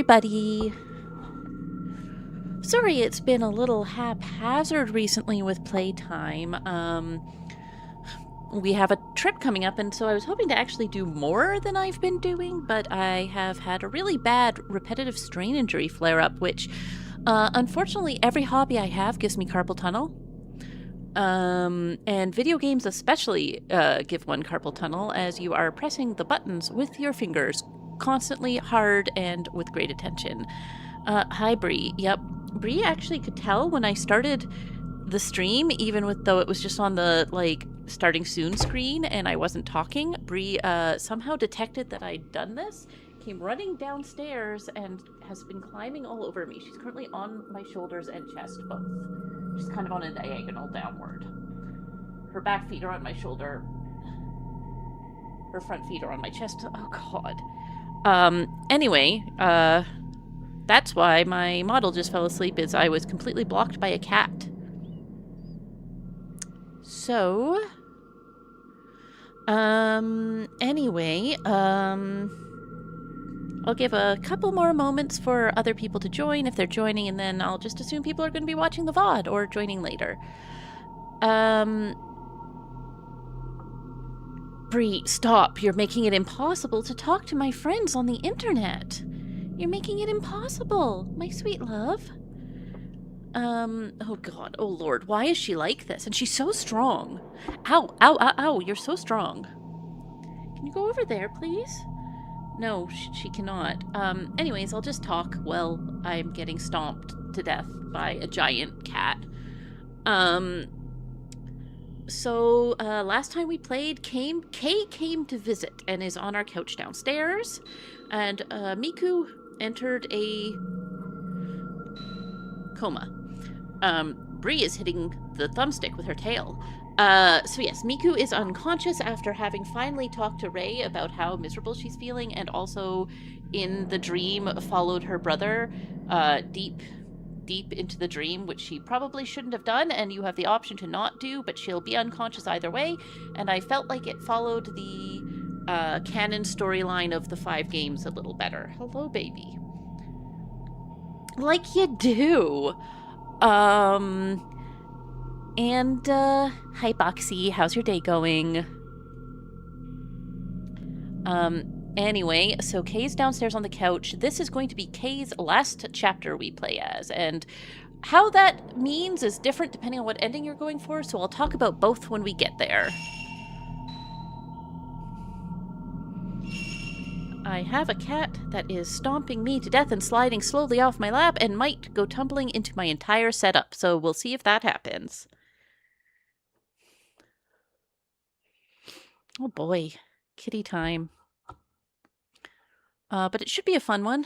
everybody. Sorry it's been a little haphazard recently with playtime. We have a trip coming up, and so I was hoping to actually do more than I've been doing, but I have had a really bad repetitive strain injury flare-up, which, unfortunately, every hobby I have gives me carpal tunnel. And video games especially give one carpal tunnel, as you are pressing the buttons with your fingers constantly, hard, and with great attention. Hi, Bree. Yep. Bree actually could tell when I started the stream, even though it was just on the, starting soon screen and I wasn't talking. Bree somehow detected that I'd done this, came running downstairs, and has been climbing all over me. She's currently on my shoulders and chest both. She's kind of on a diagonal downward. Her back feet are on my shoulder. Her front feet are on my chest. Oh, God. Anyway, that's why my model just fell asleep, is I was completely blocked by a cat. So, anyway, I'll give a couple more moments for other people to join if they're joining, and then I'll just assume people are going to be watching the VOD or joining later. Bree, stop. You're making it impossible to talk to my friends on the internet. You're making it impossible, my sweet love. Oh God, oh Lord, why is she like this? And she's so strong. Ow, ow, ow, ow, you're so strong. Can you go over there, please? No, she cannot. Anyways, I'll just talk while I'm getting stomped to death by a giant cat. So, last time we played, Kay came to visit and is on our couch downstairs, and, Miku entered a coma. Bree is hitting the thumbstick with her tail. So yes, Miku is unconscious after having finally talked to Rei about how miserable she's feeling, and also in the dream followed her brother deep into the dream, which she probably shouldn't have done, and you have the option to not do, but she'll be unconscious either way, and I felt like it followed the canon storyline of the 5 games a little better. Hello, baby. Like you do. And, hi, Boxy. How's your day going? Anyway, so Kay's downstairs on the couch. This is going to be Kay's last chapter we play as, and how that means is different depending on what ending you're going for, so I'll talk about both when we get there. I have a cat that is stomping me to death and sliding slowly off my lap and might go tumbling into my entire setup, so we'll see if that happens. Oh boy, kitty time. But it should be a fun one.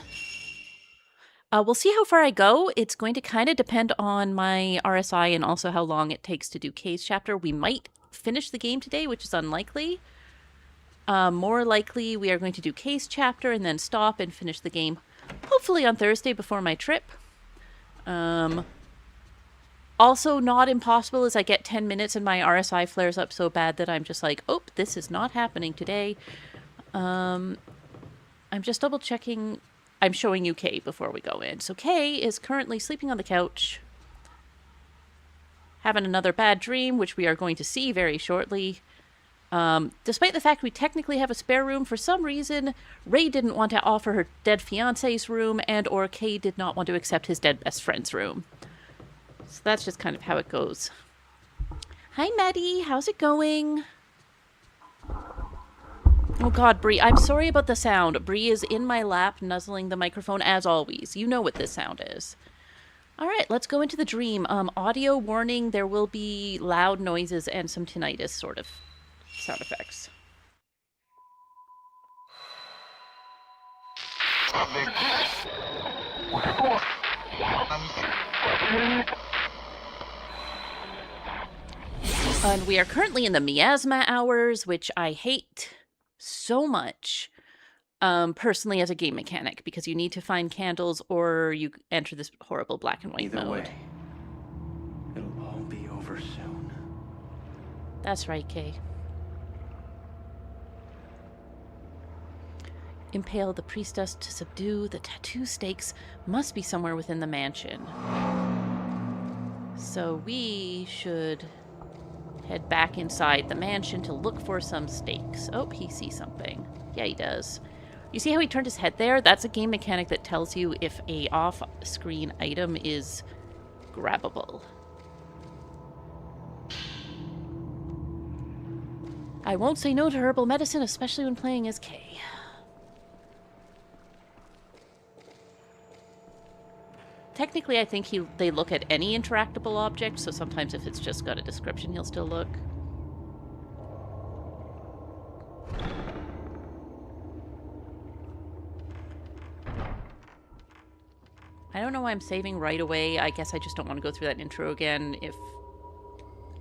We'll see how far I go. It's going to kind of depend on my RSI and also how long it takes to do Kay's chapter. We might finish the game today, which is unlikely. More likely, we are going to do Kay's chapter and then stop and finish the game, hopefully on Thursday before my trip. Also, not impossible is I get 10 minutes and my RSI flares up so bad that I'm just like, oh, this is not happening today. I'm just double checking. I'm showing you Kay before we go in. So Kay is currently sleeping on the couch, having another bad dream, which we are going to see very shortly. Despite the fact we technically have a spare room, for some reason, Rei didn't want to offer her dead fiance's room, and or Kay did not want to accept his dead best friend's room. So that's just kind of how it goes. Hi, Maddie. How's it going? Oh God, Bree, I'm sorry about the sound. Bree is in my lap, nuzzling the microphone as always. You know what this sound is. All right, let's go into the dream. Audio warning, there will be loud noises and some tinnitus sort of sound effects. And we are currently in the miasma hours, which I hate so much, personally as a game mechanic, because you need to find candles or you enter this horrible black and white Either mode. way, it'll all be over soon. That's right, Kay. Impale the priestess to subdue the tattoo stakes must be somewhere within the mansion. So we should head back inside the mansion to look for some stakes. Oh, he sees something. Yeah, he does. You see how he turned his head there? That's a game mechanic that tells you if a off-screen item is grabbable. I won't say no to herbal medicine, especially when playing as Kay. Technically, I think they look at any interactable object, so sometimes if it's just got a description, he'll still look. I don't know why I'm saving right away. I guess I just don't want to go through that intro again if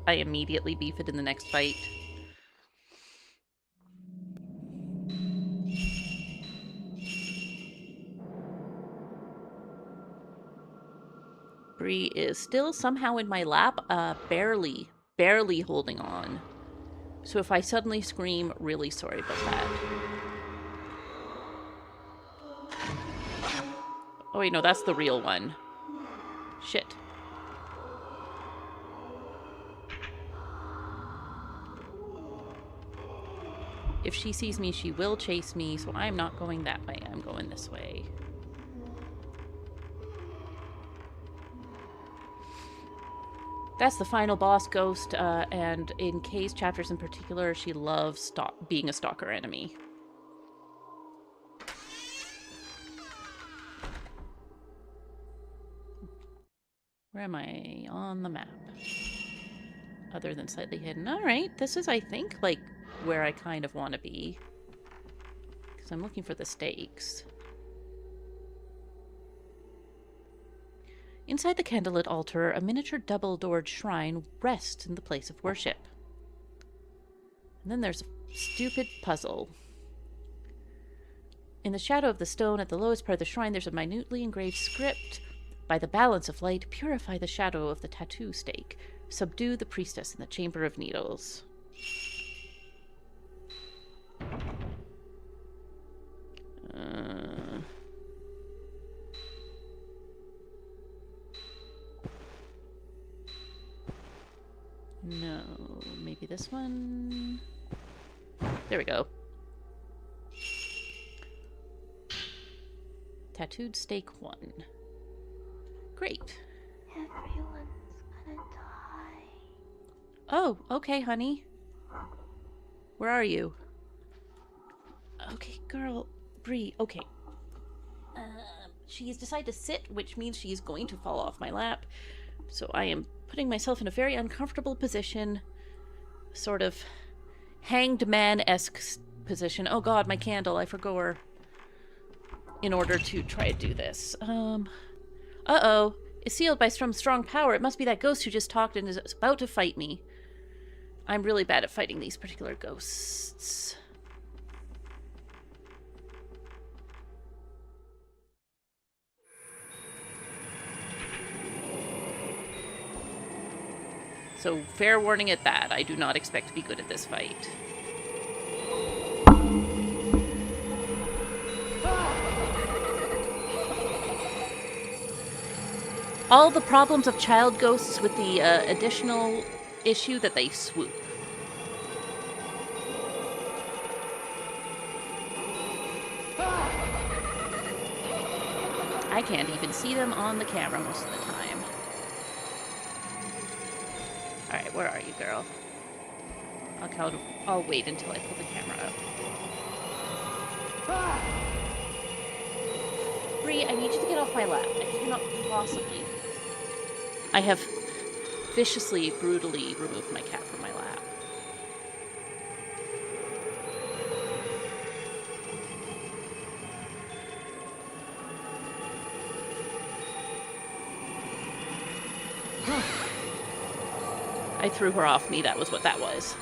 I immediately beef it in the next fight. Bree is still somehow in my lap, barely holding on. So if I suddenly scream, really sorry about that. Oh wait, no, that's the real one. Shit. If she sees me, she will chase me, so I'm not going that way. I'm going this way. That's the final boss ghost, and in Kay's chapters in particular, she loves being a stalker enemy. Where am I on the map? Other than slightly hidden. Alright, this is, I think, like, where I kind of want to be. Because I'm looking for the stakes. Inside the candlelit altar, a miniature double-doored shrine rests in the place of worship. And then there's a stupid puzzle. In the shadow of the stone at the lowest part of the shrine, there's a minutely engraved script. By the balance of light, purify the shadow of the tattoo stake. Subdue the priestess in the chamber of needles. No, maybe this one. There we go. Tattooed stake 1. Great. Everyone's gonna die. Oh, okay, honey. Where are you? Okay, girl. Bree, okay. She's decided to sit, which means she's going to fall off my lap. So I am putting myself in a very uncomfortable position. Sort of hanged man-esque position. Oh god, my candle, I forgot her. In order to try to do this. Uh-oh. It's sealed by some strong power. It must be that ghost who just talked and is about to fight me. I'm really bad at fighting these particular ghosts. So, fair warning at that. I do not expect to be good at this fight. All the problems of child ghosts with the additional issue that they swoop. I can't even see them on the camera most of the time. Alright, where are you, girl? I'll wait until I pull the camera up. Bree, I need you to get off my lap. I cannot possibly. I have viciously, brutally removed my cat from my lap. I threw her off me. That was what that was.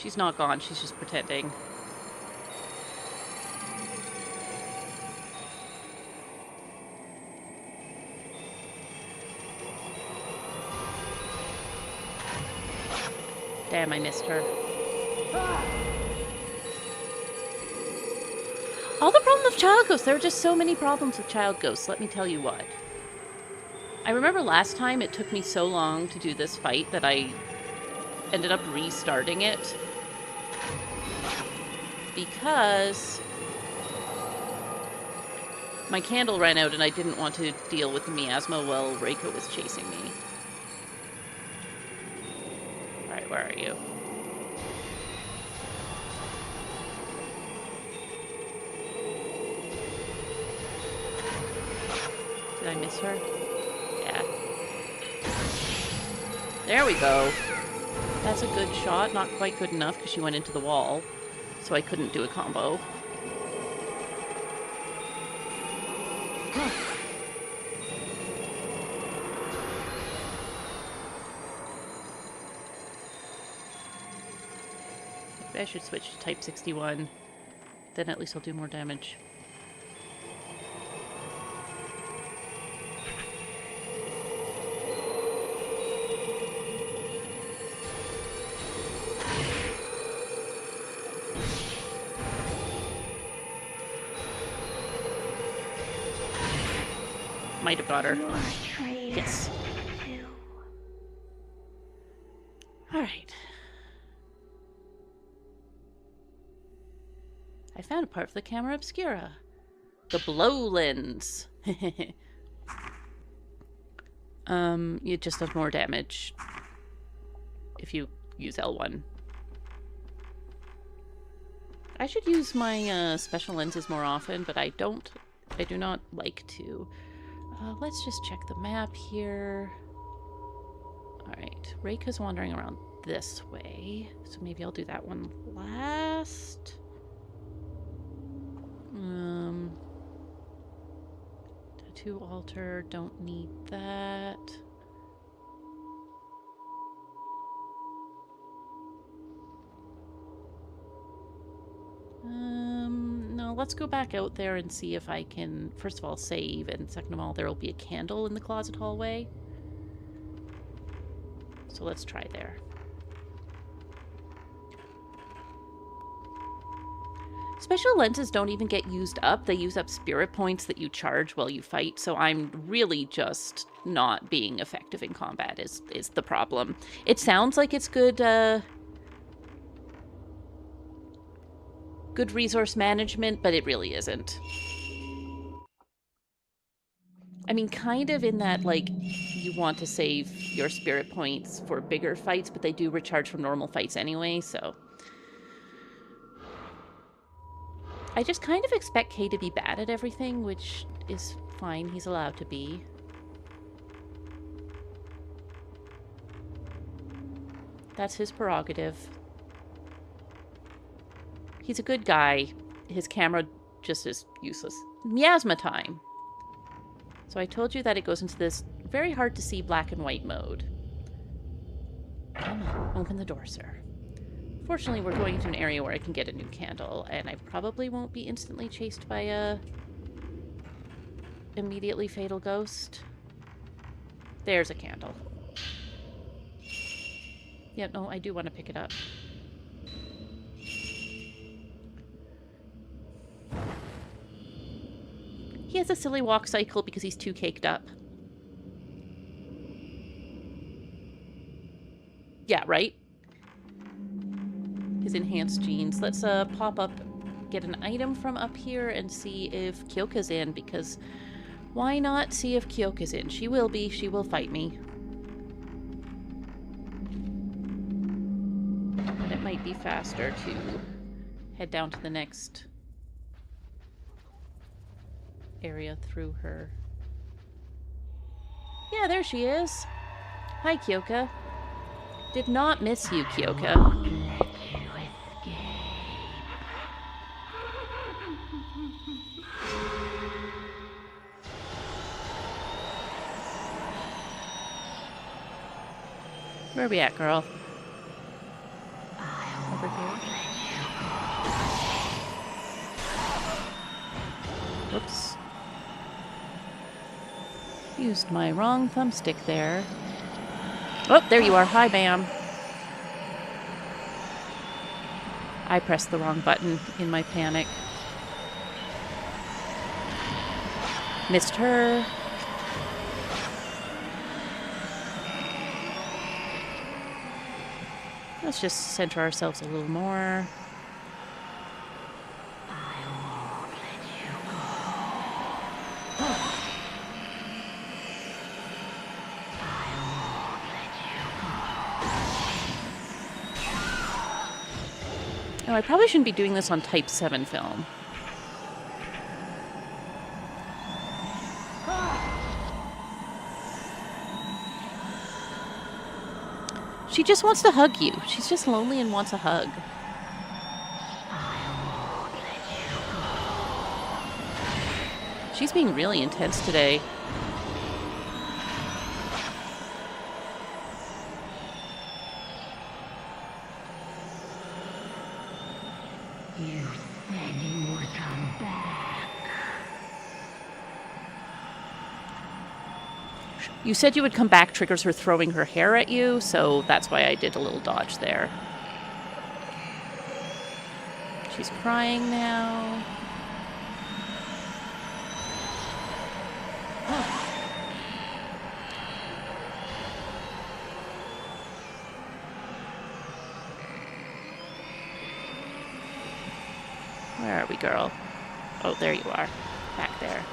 She's not gone. She's just pretending. Damn, I missed her. All the problem of child ghosts. There are just so many problems with child ghosts, let me tell you what. I remember last time it took me so long to do this fight that I ended up restarting it. Because my candle ran out and I didn't want to deal with the miasma while Reiko was chasing me. Alright, where are you? Did I miss her? Yeah. There we go. That's a good shot. Not quite good enough because she went into the wall. So I couldn't do a combo. Maybe I should switch to type 61. Then at least I'll do more damage. Might have got her. Yes. Alright. I found a part of the camera obscura. The blow lens. It just does more damage if you use L1. I should use my special lenses more often, but I do not like to. Let's just check the map here. Alright, Reika's wandering around this way, so maybe I'll do that one last. Tattoo altar, don't need that. No, let's go back out there and see if I can, first of all, save, and second of all, there will be a candle in the closet hallway. So let's try there. Special lenses don't even get used up. They use up spirit points that you charge while you fight, so I'm really just not being effective in combat is the problem. It sounds like it's good, good resource management, but it really isn't. I mean, kind of in that, like, you want to save your spirit points for bigger fights, but they do recharge from normal fights anyway, so... I just kind of expect Kay to be bad at everything, which is fine. He's allowed to be. That's his prerogative. He's a good guy. His camera just is useless. Miasma time! So I told you that it goes into this very hard to see black and white mode. Come on, open the door, sir. Fortunately, we're going into an area where I can get a new candle, and I probably won't be instantly chased by a immediately fatal ghost. There's a candle. Yeah, no, I do want to pick it up. He has a silly walk cycle because he's too caked up. Yeah, right? His enhanced genes. Let's pop up, get an item from up here and see if Kyoka's in, because why not see if Kyoka's in? She will be. She will fight me. And it might be faster to head down to the next area through her. Yeah, there she is. Hi, Kyoka. Did not miss you, Kyoka. Where are we at, girl? Over Whoops. Used my wrong thumbstick there. Oh, there you are. Hi, ma'am. I pressed the wrong button in my panic. Missed her. Let's just center ourselves a little more. Oh, I probably shouldn't be doing this on Type 7 film. She just wants to hug you. She's just lonely and wants a hug. She's being really intense today. You said you would come back. You said you would come back triggers her throwing her hair at you, so that's why I did a little dodge there. She's crying now. Where are we, girl? Oh, there you are. Back there.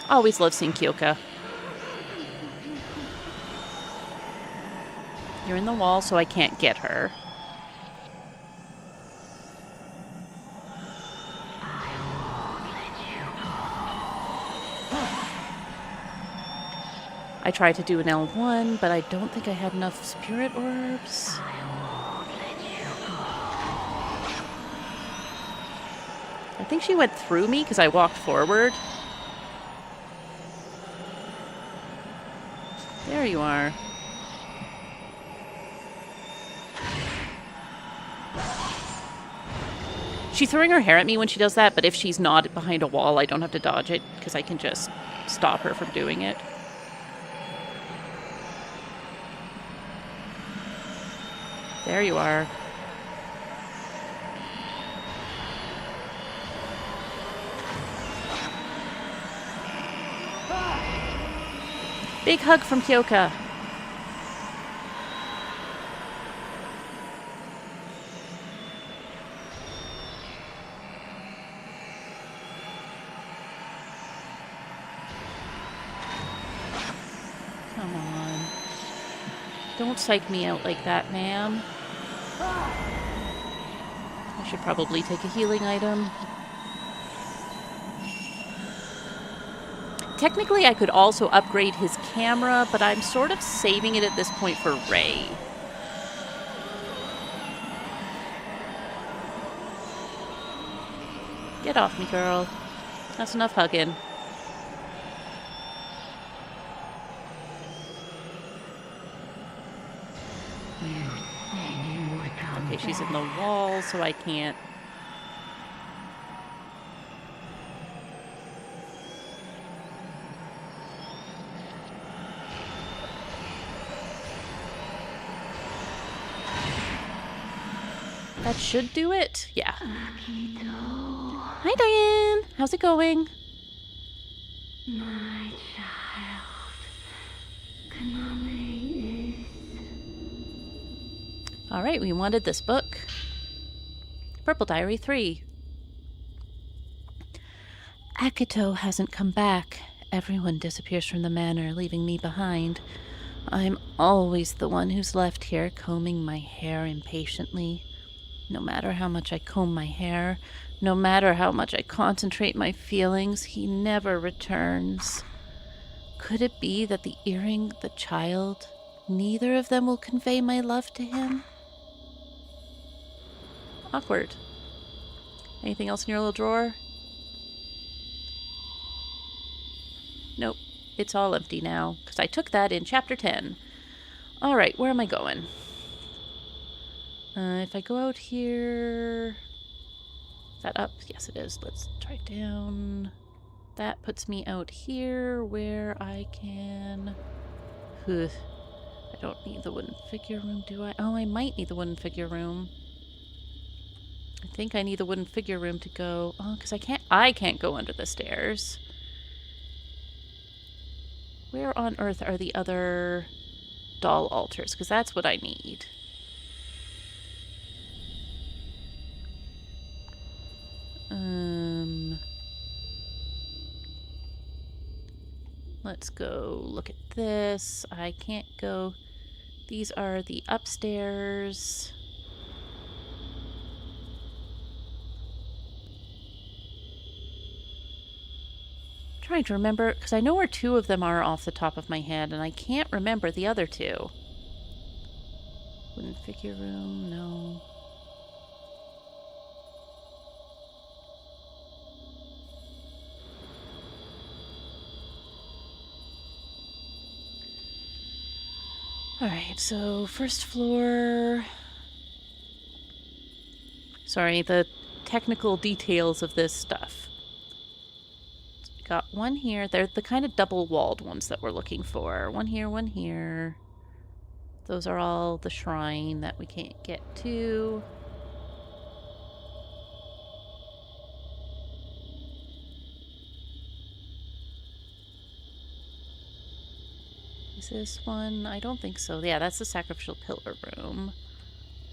Always love seeing Kyoka. You're in the wall, so I can't get her. I tried to do an L1, but I don't think I had enough spirit orbs. I think she went through me because I walked forward. There you are. She's throwing her hair at me when she does that, but if she's not behind a wall, I don't have to dodge it because I can just stop her from doing it. There you are. Big hug from Kyoka. Come on. Don't psych me out like that, ma'am. I should probably take a healing item. Technically, I could also upgrade his camera, but I'm sort of saving it at this point for Ray. Get off me, girl. That's enough hugging. Okay, she's in the wall, so I can't. That should do it. Yeah. Hi, Diane. How's it going? My child. Kaname is... All right, we wanted this book. Purple Diary 3. Akito hasn't come back. Everyone disappears from the manor, leaving me behind. I'm always the one who's left here, combing my hair impatiently. No matter how much I comb my hair, no matter how much I concentrate my feelings, he never returns. Could it be that the earring, the child, neither of them will convey my love to him? Awkward. Anything else in your little drawer? Nope. it's all empty now, because I took that in Chapter 10. Alright, where am I going? If I go out here... Is that up? Yes, it is. Let's try down. That puts me out here where I can... Ugh. I don't need the wooden figure room, do I? Oh, I might need the wooden figure room. I think I need the wooden figure room to go... Oh, because I can't go under the stairs. Where on earth are the other doll altars? Because that's what I need. Let's go look at this. I can't go... These are the upstairs. I'm trying to remember, because I know where two of them are off the top of my head, and I can't remember the other two. Wooden figure room, no. Alright, so first floor... Sorry, the technical details of this stuff. So we got one here. They're the kind of double-walled ones that we're looking for. One here, one here. Those are all the shrine that we can't get to. Is this one? I don't think so. Yeah, that's the sacrificial pillar room.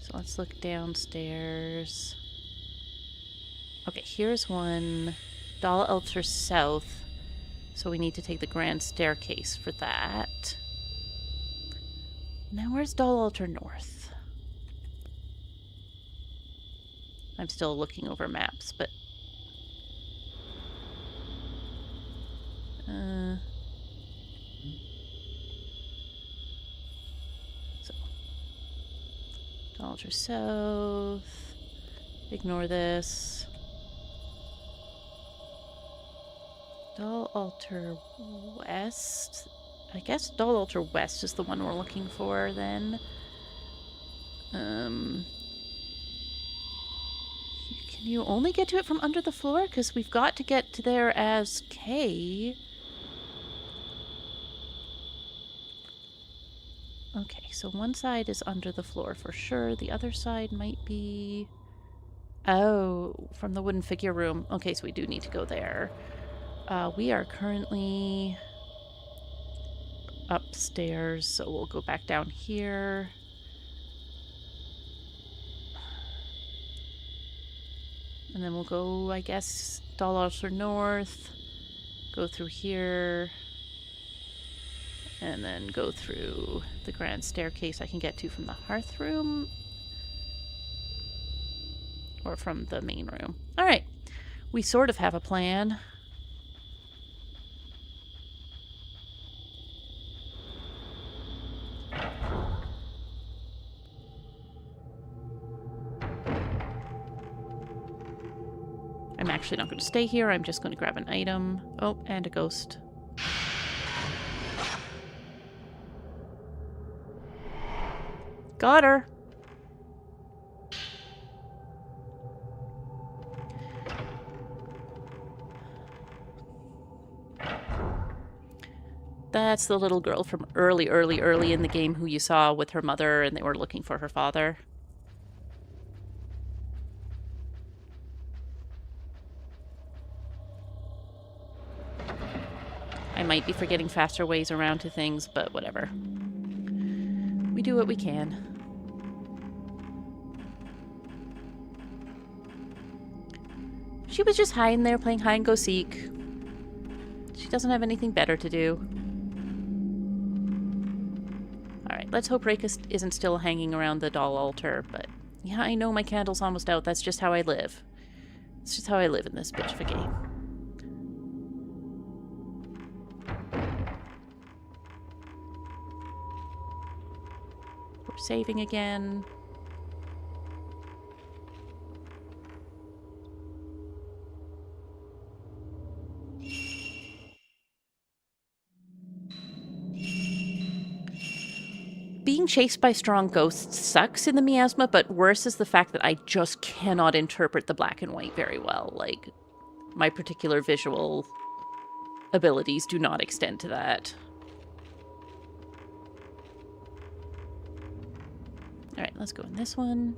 So let's look downstairs. Okay, here's one. Doll altar south. So we need to take the grand staircase for that. Now where's doll altar north? I'm still looking over maps, but... So. Doll altar south. Ignore this. Doll altar west. I guess doll altar west is the one we're looking for then. Can you only get to it from under the floor? Because we've got to get to there as K. Okay, so one side is under the floor for sure. The other side might be... Oh, from the wooden figure room. Okay, so we do need to go there. We are currently upstairs, so we'll go back down here. And then we'll go, I guess, doll altar north. Go through here. And then go through the grand staircase I can get to from the hearth room. Or from the main room. Alright. We sort of have a plan. I'm actually not going to stay here. I'm just going to grab an item. Oh, and a ghost. Got her! That's the little girl from early in the game who you saw with her mother and they were looking for her father. I might be forgetting faster ways around to things, but whatever. We do what we can. She was just hiding there playing hide-and-go-seek. She doesn't have anything better to do. Alright, let's hope Reika isn't still hanging around the doll altar, but... Yeah, I know my candle's almost out. That's just how I live. It's just how I live in this bitch of a game. We're saving again. being chased by strong ghosts sucks in the miasma, but worse is the fact that I just cannot interpret the black and white very well. Like, my particular visual abilities do not extend to that. Alright, let's go in this one.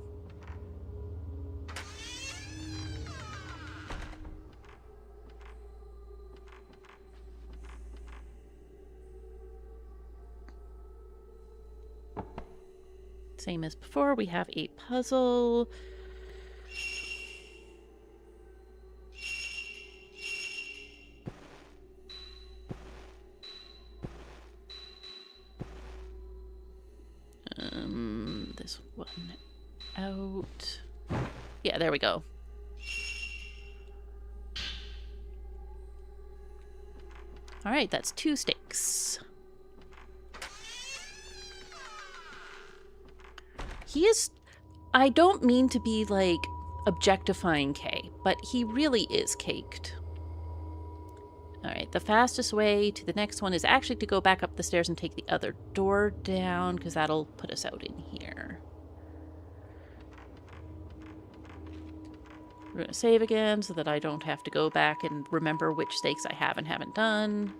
Same as before, we have a puzzle. This one out. Yeah, there we go. All right, that's 2 stakes. He is... I don't mean to be, like, objectifying Kay, but he really is caked. Alright, the fastest way to the next one is actually to go back up the stairs and take the other door down, because that'll put us out in here. We're going to save again so that I don't have to go back and remember which stakes I have and haven't done.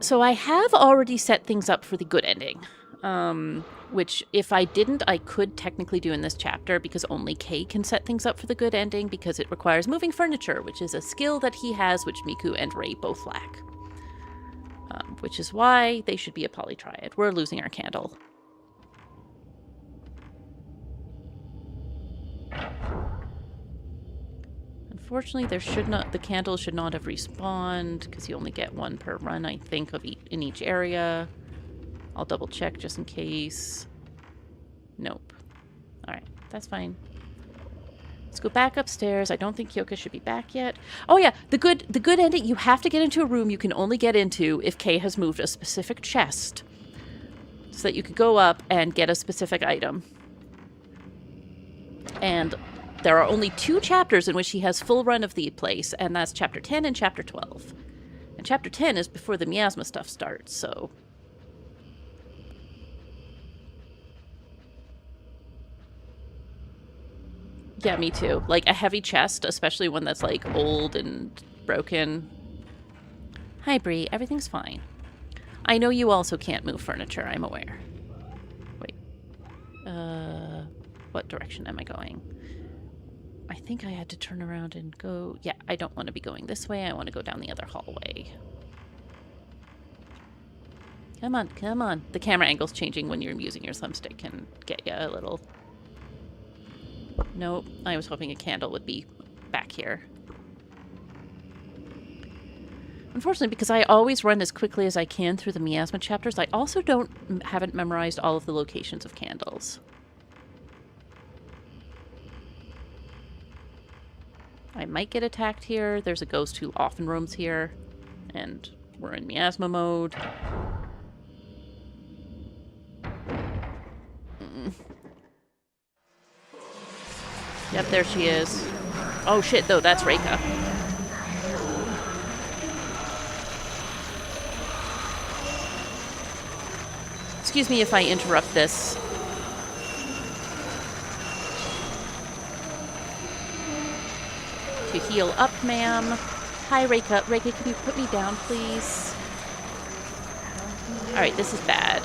So I have already set things up for the good ending, which if I didn't, I could technically do in this chapter because only Kay can set things up for the good ending because it requires moving furniture, which is a skill that he has, which Miku and Rei both lack. Which is why they should be a polytriad. We're losing our candle. Unfortunately, the candle should not have respawned because you only get 1 per run, I think, in each area. I'll double check just in case. Nope. Alright, that's fine. Let's go back upstairs. I don't think Kyoka should be back yet. Oh yeah, the good ending, you have to get into a room you can only get into if Kay has moved a specific chest. So that you could go up and get a specific item. And there are only 2 chapters in which he has full run of the place, and that's chapter 10 and chapter 12. And chapter 10 is before the miasma stuff starts, so... Yeah, me too. Like, a heavy chest, especially one that's, like, old and broken. Hi, Bree. Everything's fine. I know you also can't move furniture, I'm aware. Wait. What direction am I going? I think I had to turn around and go... Yeah, I don't want to be going this way. I want to go down the other hallway. Come on, come on. The camera angle's changing when you're using your thumbstick can get you a little... Nope. I was hoping a candle would be back here. Unfortunately, because I always run as quickly as I can through the miasma chapters, I also haven't memorized all of the locations of candles. I might get attacked here. There's a ghost who often roams here. And we're in miasma mode. Yep, there she is. Oh shit, though, that's Reika. Excuse me if I interrupt this. To heal up, ma'am. Hi, Reika. Reika, can you put me down, please? Alright, this is bad.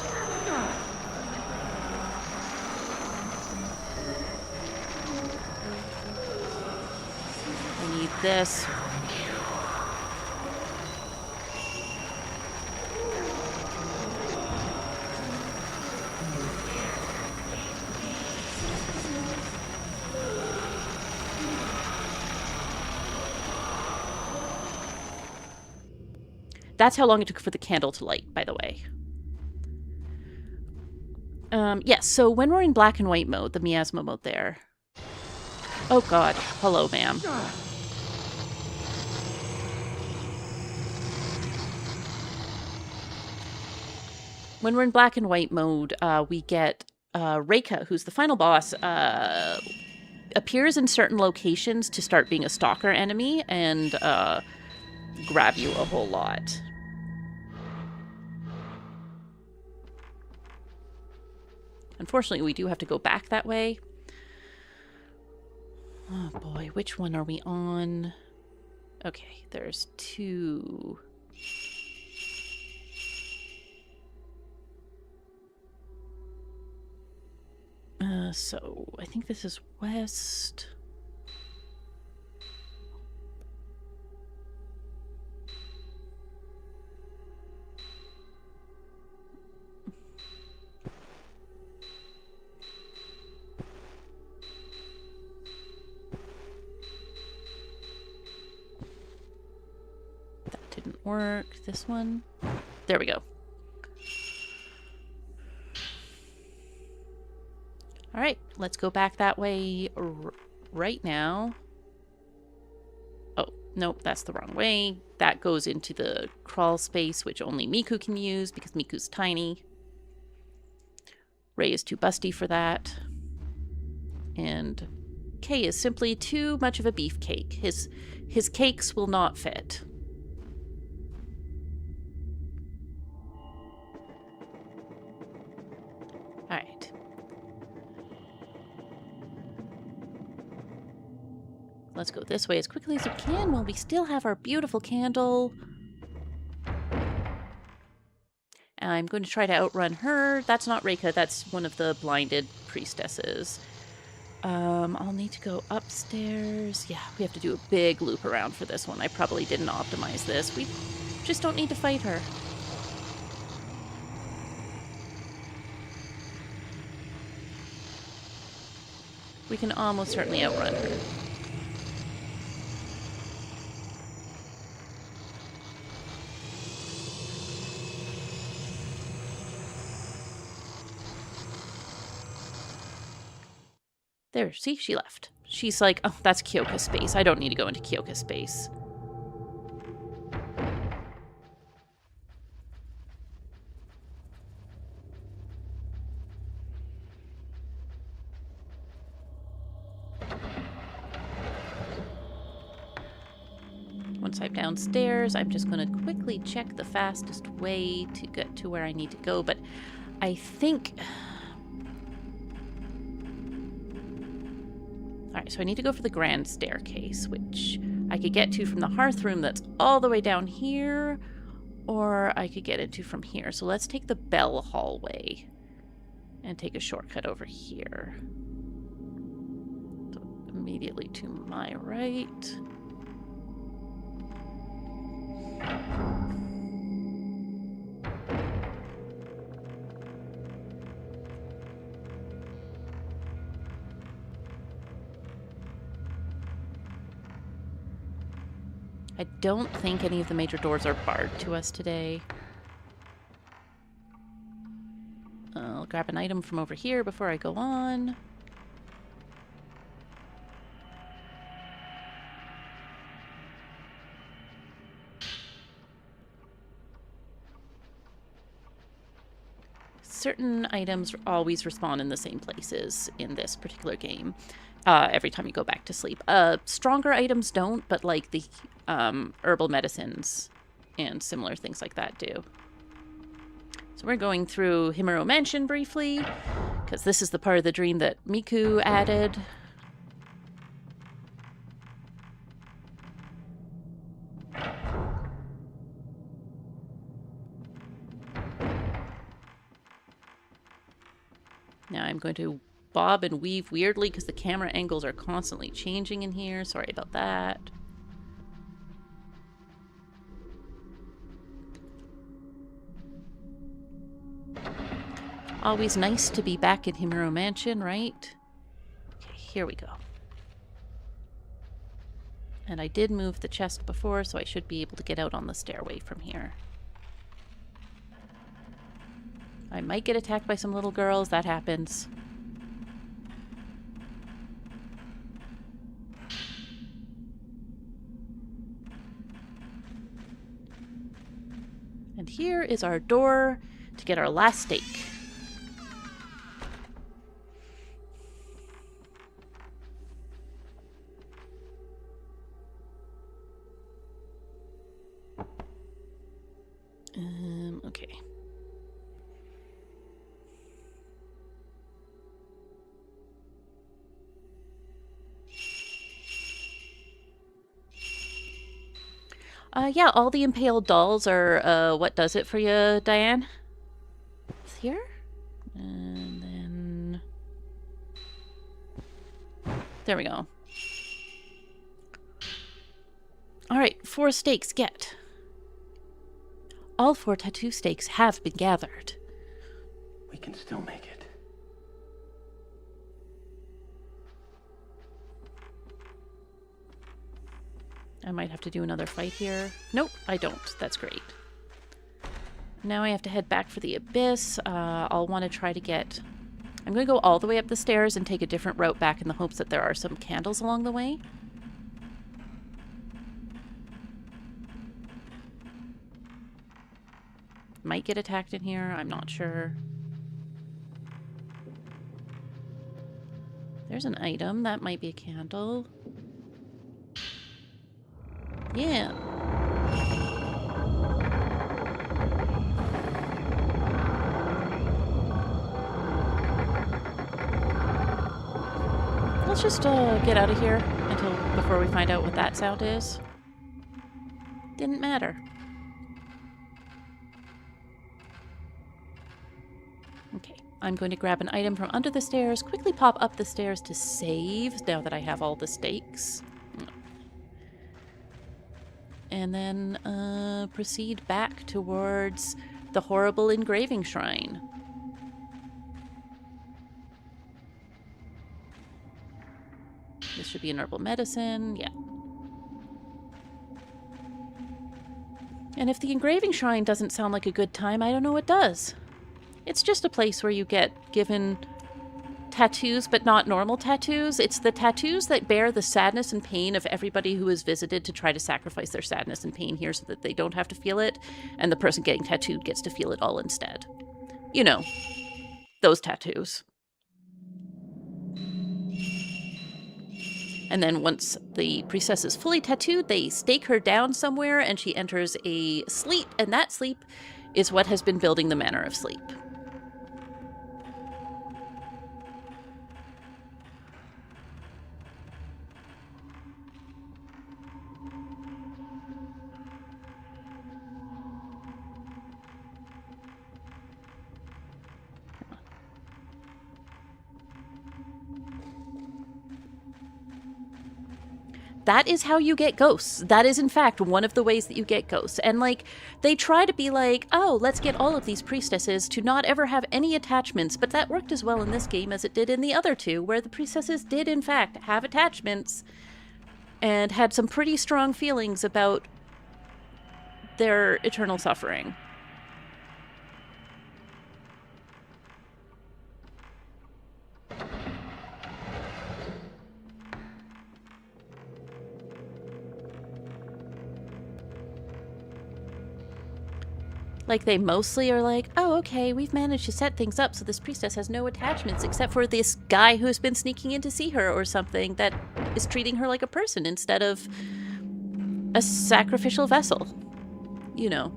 I need this. That's how long it took for the candle to light, by the way. Yes, so when we're in black and white mode, the miasma mode there. Oh god. Hello, ma'am. When we're in black and white mode, we get Reika, who's the final boss, appears in certain locations to start being a stalker enemy and grab you a whole lot. Unfortunately, we do have to go back that way. Oh boy, which one are we on? Okay, there's 2. So I think this is west. That didn't work. This one. There we go. All right, let's go back that way right now. Oh, nope, that's the wrong way. That goes into the crawl space, which only Miku can use because Miku's tiny. Ray is too busty for that. And Kay is simply too much of a beefcake. His cakes will not fit. All right. Let's go this way as quickly as we can while we still have our beautiful candle. I'm going to try to outrun her. That's not Reika, that's one of the blinded priestesses. I'll need to go upstairs. Yeah, we have to do a big loop around for this one. I probably didn't optimize this. We just don't need to fight her. We can almost certainly outrun her. There, see? She left. She's like, oh, that's Kyoka space. I don't need to go into Kyoka space. Once I'm downstairs, I'm just going to quickly check the fastest way to get to where I need to go, but I think... Alright, so I need to go for the grand staircase, which I could get to from the hearth room that's all the way down here, or I could get into from here. So let's take the bell hallway and take a shortcut over here. So immediately to my right. I don't think any of the major doors are barred to us today. I'll grab an item from over here before I go on. Certain items always respawn in the same places in this particular game. Every time you go back to sleep. Stronger items don't, but like the herbal medicines and similar things like that do. So we're going through Himuro Mansion briefly, because this is the part of the dream that Miku added. Now I'm going to bob and weave weirdly because the camera angles are constantly changing in here. Sorry about that. Always nice to be back in Himuro Mansion, right? Okay, here we go. And I did move the chest before, so I should be able to get out on the stairway from here. I might get attacked by some little girls. That happens. And here is our door to get our last stake. Yeah, all the impaled dolls are what does it for you, Diane? It's here? And then... There we go. Alright, 4 stakes, get. All 4 tattoo stakes have been gathered. We can still make it. I might have to do another fight here. Nope, I don't. That's great. Now I have to head back for the abyss. I'll want to try to get... I'm going to go all the way up the stairs and take a different route back in the hopes that there are some candles along the way. Might get attacked in here. I'm not sure. There's an item. That might be a candle. Yeah. Let's just get out of here before we find out what that sound is. Didn't matter. Okay, I'm going to grab an item from under the stairs, quickly pop up the stairs to save now that I have all the stakes. And then proceed back towards the horrible engraving shrine. This should be an herbal medicine, yeah. And if the engraving shrine doesn't sound like a good time, I don't know what does. It's just a place where you get given tattoos, but not normal tattoos. It's the tattoos that bear the sadness and pain of everybody who is visited to try to sacrifice their sadness and pain here so that they don't have to feel it, and the person getting tattooed gets to feel it all instead. You know, those tattoos. And then once the priestess is fully tattooed, they stake her down somewhere and she enters a sleep, and that sleep is what has been building the Manor of Sleep. That is how you get ghosts. That is, in fact, one of the ways that you get ghosts. And, like, they try to be like, oh, let's get all of these priestesses to not ever have any attachments. But that worked as well in this game as it did in the other two, where the priestesses did, in fact, have attachments and had some pretty strong feelings about their eternal suffering. Like, they mostly are like, oh, okay, we've managed to set things up so this priestess has no attachments except for this guy who's been sneaking in to see her or something that is treating her like a person instead of a sacrificial vessel. You know.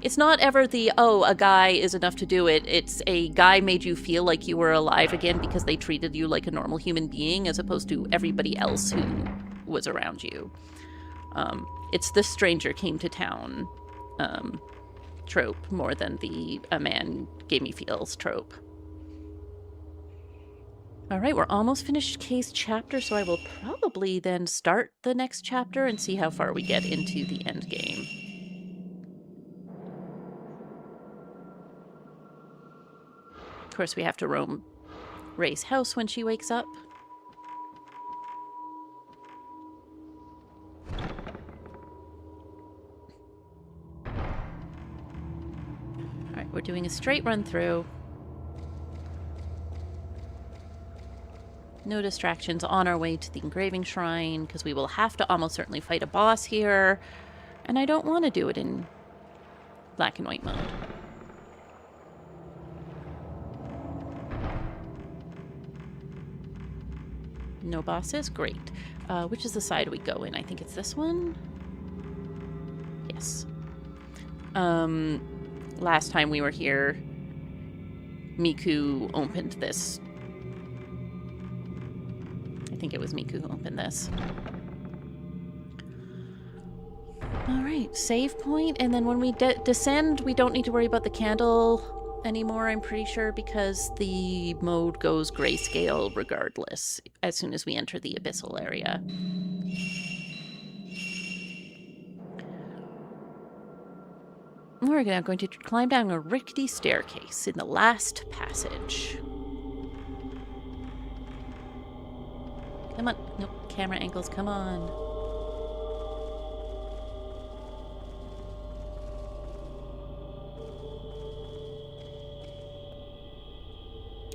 It's not ever the, oh, a guy is enough to do it. It's a guy made you feel like you were alive again because they treated you like a normal human being as opposed to everybody else who was around you. It's the stranger came to town trope more than the a man gave me feels trope. Alright, we're almost finished Kay's chapter, so I will probably then start the next chapter and see how far we get into the end game. Of course, we have to roam Ray's house when she wakes up. We're doing a straight run through. No distractions on our way to the engraving shrine, because we will have to almost certainly fight a boss here. And I don't want to do it in black and white mode. No bosses? Great. Which is the side we go in? I think it's this one? Yes. Last time we were here, Miku opened this. I think it was Miku who opened this. Alright, save point, and then when we descend, we don't need to worry about the candle anymore, I'm pretty sure, because the mode goes grayscale regardless as soon as we enter the abyssal area. We're now going to climb down a rickety staircase in the last passage. Come on. Nope, camera angles, come on.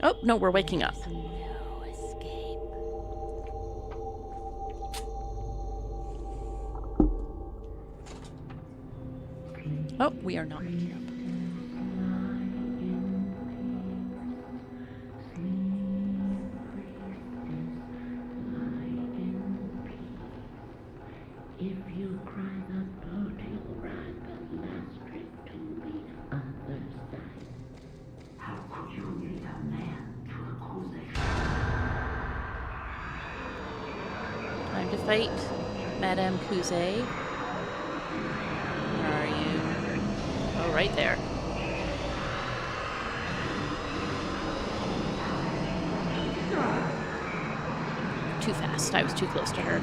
Oh, no, we're waking up. No escape. Oh, we are not waking up. If you cry the blood, you'll run the last trick to the other side. How could you lead a man to accusation? Time to fight Madame Kuze. Where are you? Oh, right there. Too fast. I was too close to her.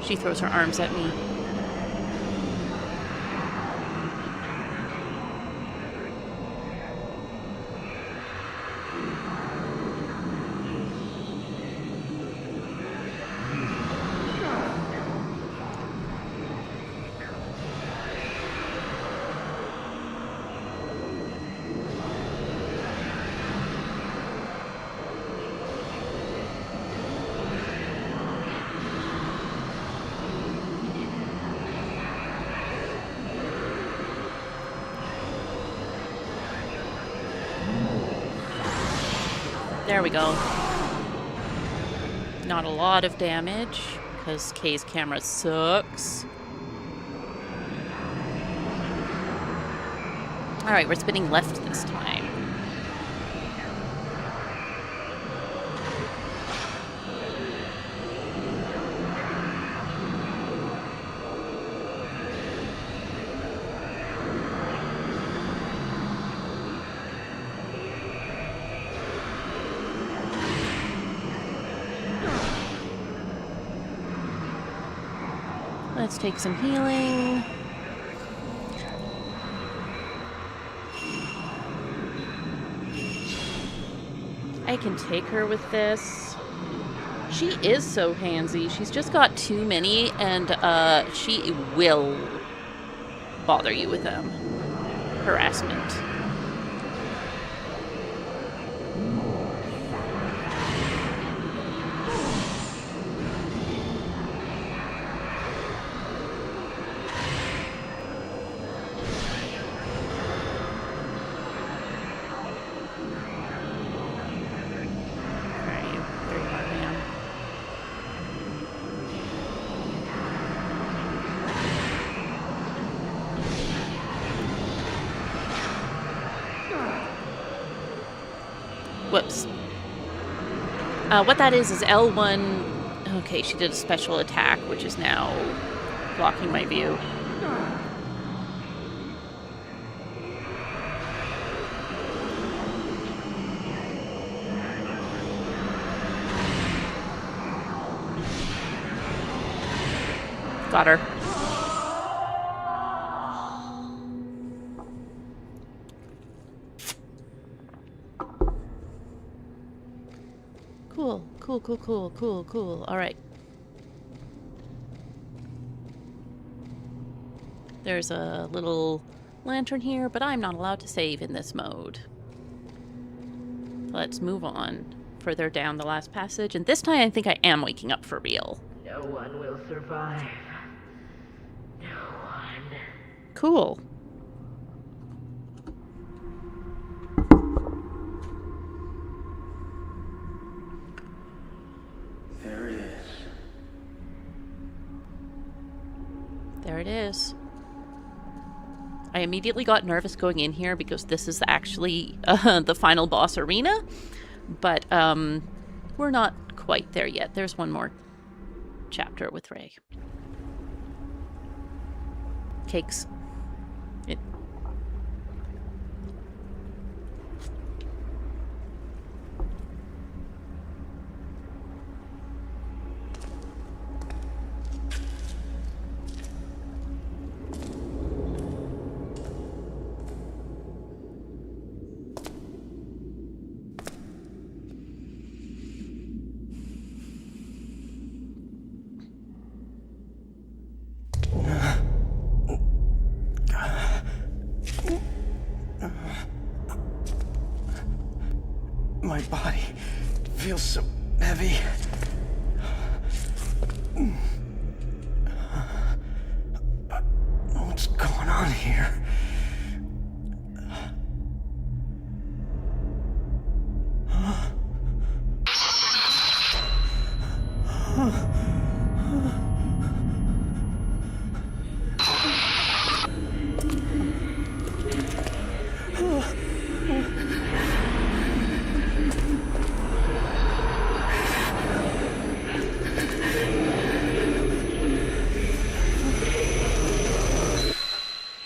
She throws her arms at me. There we go. Not a lot of damage, because Kay's camera sucks. Alright, we're spinning left this time. Let's take some healing. I can take her with this. She is so handsy. She's just got too many, and she will bother you with them. Harassment. Whoops. What that is L1... Okay, she did a special attack, which is now blocking my view. Got her. Cool. All right. There's a little lantern here, but I'm not allowed to save in this mode. Let's move on further down the last passage, and this time I think I am waking up for real. No one will survive. No one. Cool. There it is. I immediately got nervous going in here because this is actually the final boss arena, but we're not quite there yet. There's one more chapter with Ray. Cakes. My body feels so heavy. What's going on here?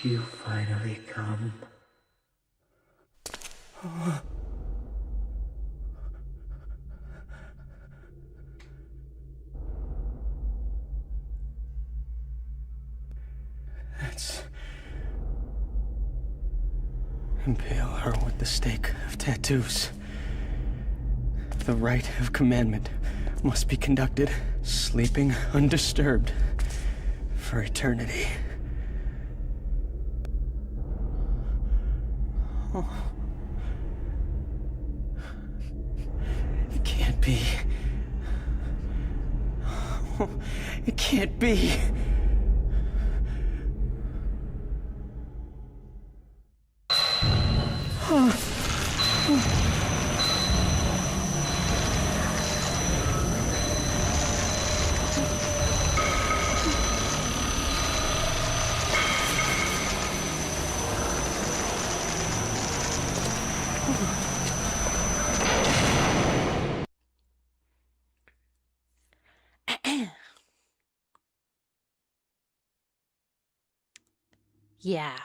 You finally come. Let's impale her with the stake of tattoos. The rite of commandment must be conducted, sleeping undisturbed for eternity. It can't be. It can't be. Yeah.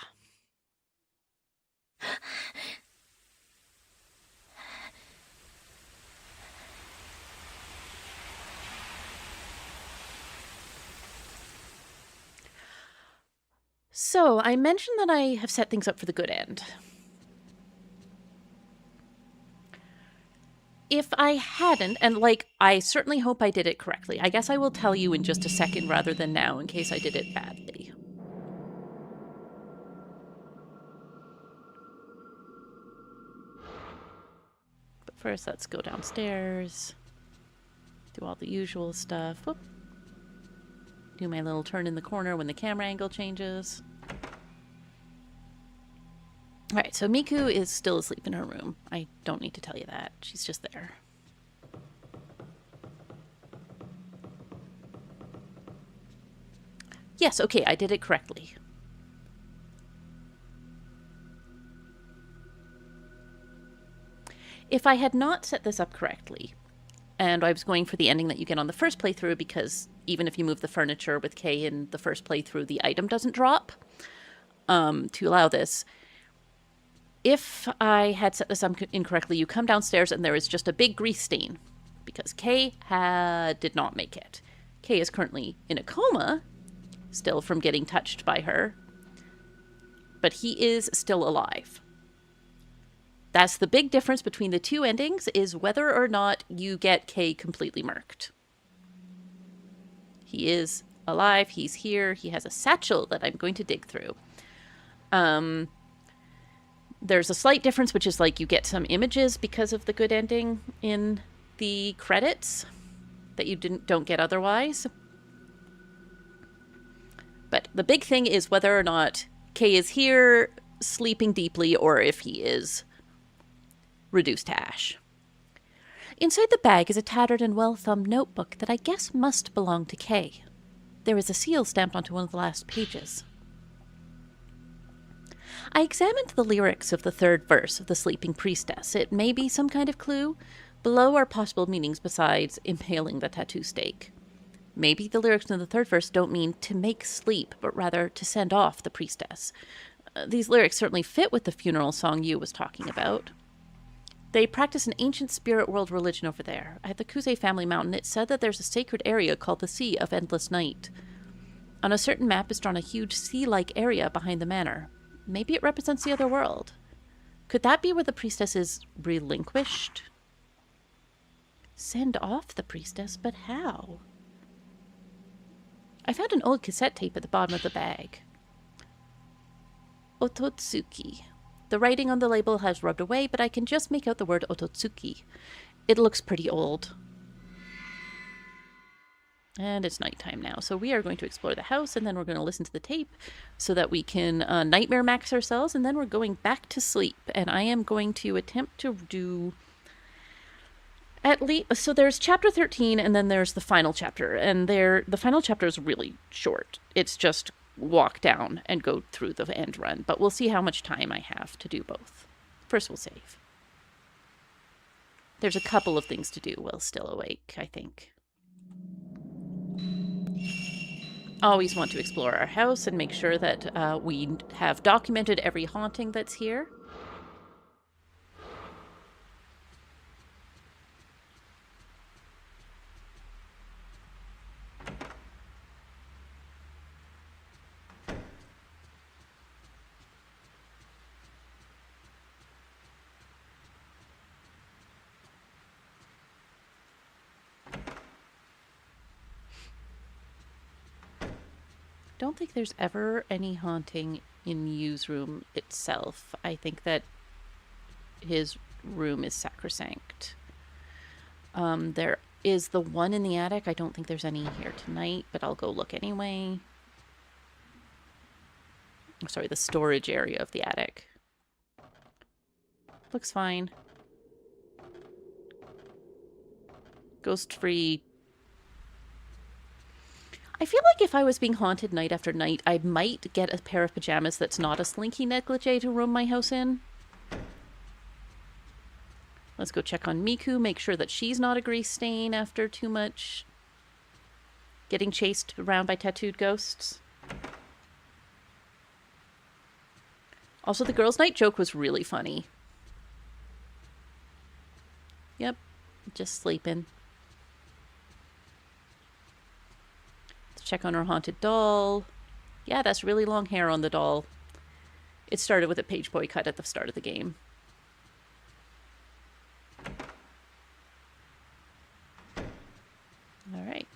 So, I mentioned that I have set things up for the good end. If I hadn't, and like, I certainly hope I did it correctly. I guess I will tell you in just a second rather than now in case I did it badly. But first, let's go downstairs. Do all the usual stuff. Whoop. Do my little turn in the corner when the camera angle changes. Alright, so Miku is still asleep in her room. I don't need to tell you that. She's just there. Yes, okay, I did it correctly. If I had not set this up correctly, and I was going for the ending that you get on the first playthrough, because even if you move the furniture with Kay in the first playthrough, the item doesn't drop, to allow this. If I had set this up incorrectly, you come downstairs and there is just a big grease stain, because Kay did not make it. Kay is currently in a coma, still from getting touched by her, but he is still alive. That's the big difference between the two endings, is whether or not you get Kay completely murked. He is alive, he's here, he has a satchel that I'm going to dig through. There's a slight difference, which is like you get some images because of the good ending in the credits that you don't get otherwise. But the big thing is whether or not Kay is here sleeping deeply or if he is reduced to ash. Inside the bag is a tattered and well-thumbed notebook that I guess must belong to Kay. There is a seal stamped onto one of the last pages. I examined the lyrics of the third verse of The Sleeping Priestess. It may be some kind of clue. Below are possible meanings besides impaling the tattoo stake. Maybe the lyrics in the third verse don't mean to make sleep, but rather to send off the priestess. These lyrics certainly fit with the funeral song you was talking about. They practice an ancient spirit world religion over there. At the Kuze family mountain, it's said that there's a sacred area called the Sea of Endless Night. On a certain map is drawn a huge sea-like area behind the manor. Maybe it represents the other world. Could that be where the priestess is relinquished? Send off the priestess, but how? I found an old cassette tape at the bottom of the bag. Ototsuki. The writing on the label has rubbed away, but I can just make out the word Ototsuki. It looks pretty old. And it's nighttime now, so we are going to explore the house, and then we're going to listen to the tape so that we can nightmare max ourselves, and then we're going back to sleep. And I am going to attempt to do at least... So there's chapter 13, and then there's the final chapter. And the final chapter is really short. It's just walk down and go through the end run. But we'll see how much time I have to do both. First we'll save. There's a couple of things to do while still awake, I think. Always want to explore our house and make sure that we have documented every haunting that's here. Don't think there's ever any haunting in Yu's room itself. I think that his room is sacrosanct. There is the one in the attic. I don't think there's any here tonight, but I'll go look anyway. I'm sorry, the storage area of the attic. Looks fine. Ghost-free. I feel like if I was being haunted night after night, I might get a pair of pajamas that's not a slinky negligee to roam my house in. Let's go check on Miku, make sure that she's not a grease stain after too much getting chased around by tattooed ghosts. Also, the girls' night joke was really funny. Yep, just sleeping. Check on our haunted doll. Yeah, that's really long hair on the doll. It started with a page boy cut at the start of the game. All right.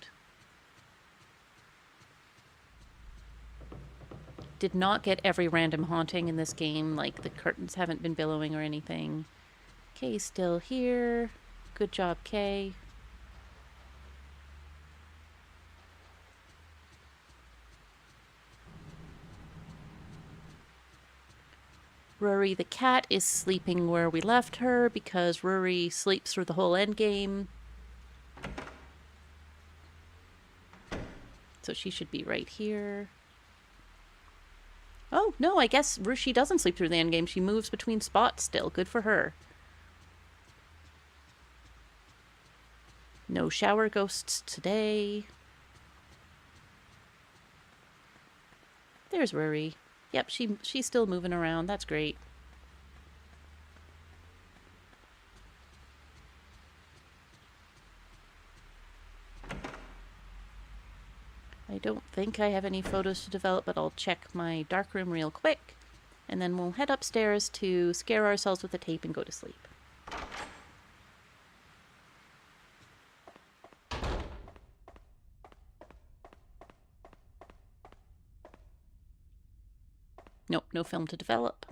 Did not get every random haunting in this game, like the curtains haven't been billowing or anything. Kay's still here. Good job, Kay. Rory the cat is sleeping where we left her because Rory sleeps through the whole endgame. So she should be right here. Oh, no, I guess she doesn't sleep through the endgame. She moves between spots still. Good for her. No shower ghosts today. There's Rory. Yep, she's still moving around. That's great. I don't think I have any photos to develop, but I'll check my darkroom real quick. And then we'll head upstairs to scare ourselves with the tape and go to sleep. Nope, no film to develop.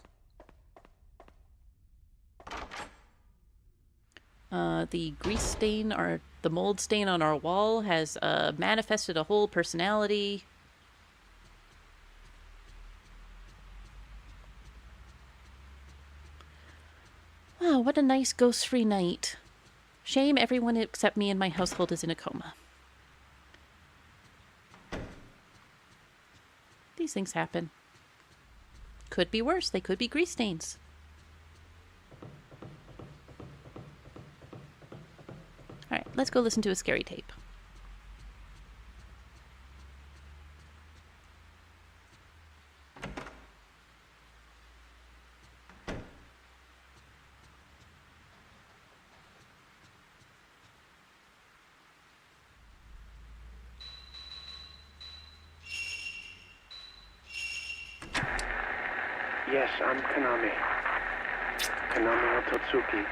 The grease stain, or the mold stain on our wall has manifested a whole personality. Wow, what a nice ghost-free night. Shame everyone except me and my household is in a coma. These things happen. Could be worse. They could be grease stains. All right, let's go listen to a scary tape. Yes, I'm Kaname. Kaname Ototsuki.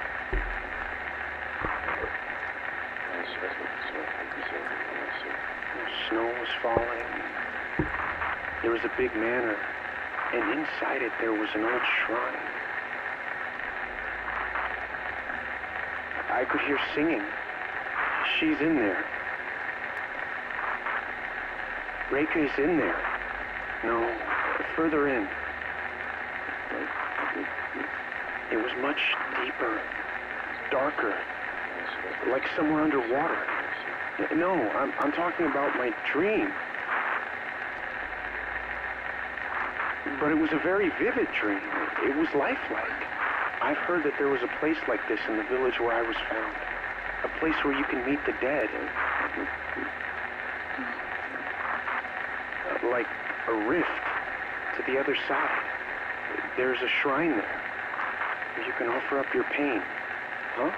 Snow was falling. There was a big manor, and inside it there was an old shrine. I could hear singing. She's in there. Reika is in there. No, further in. It was much deeper, darker, like somewhere underwater. No, I'm talking about my dream. But it was a very vivid dream. It was lifelike. I've heard that there was a place like this in the village where I was found. A place where you can meet the dead. Like a rift to the other side. There's a shrine there where you can offer up your pain. Huh?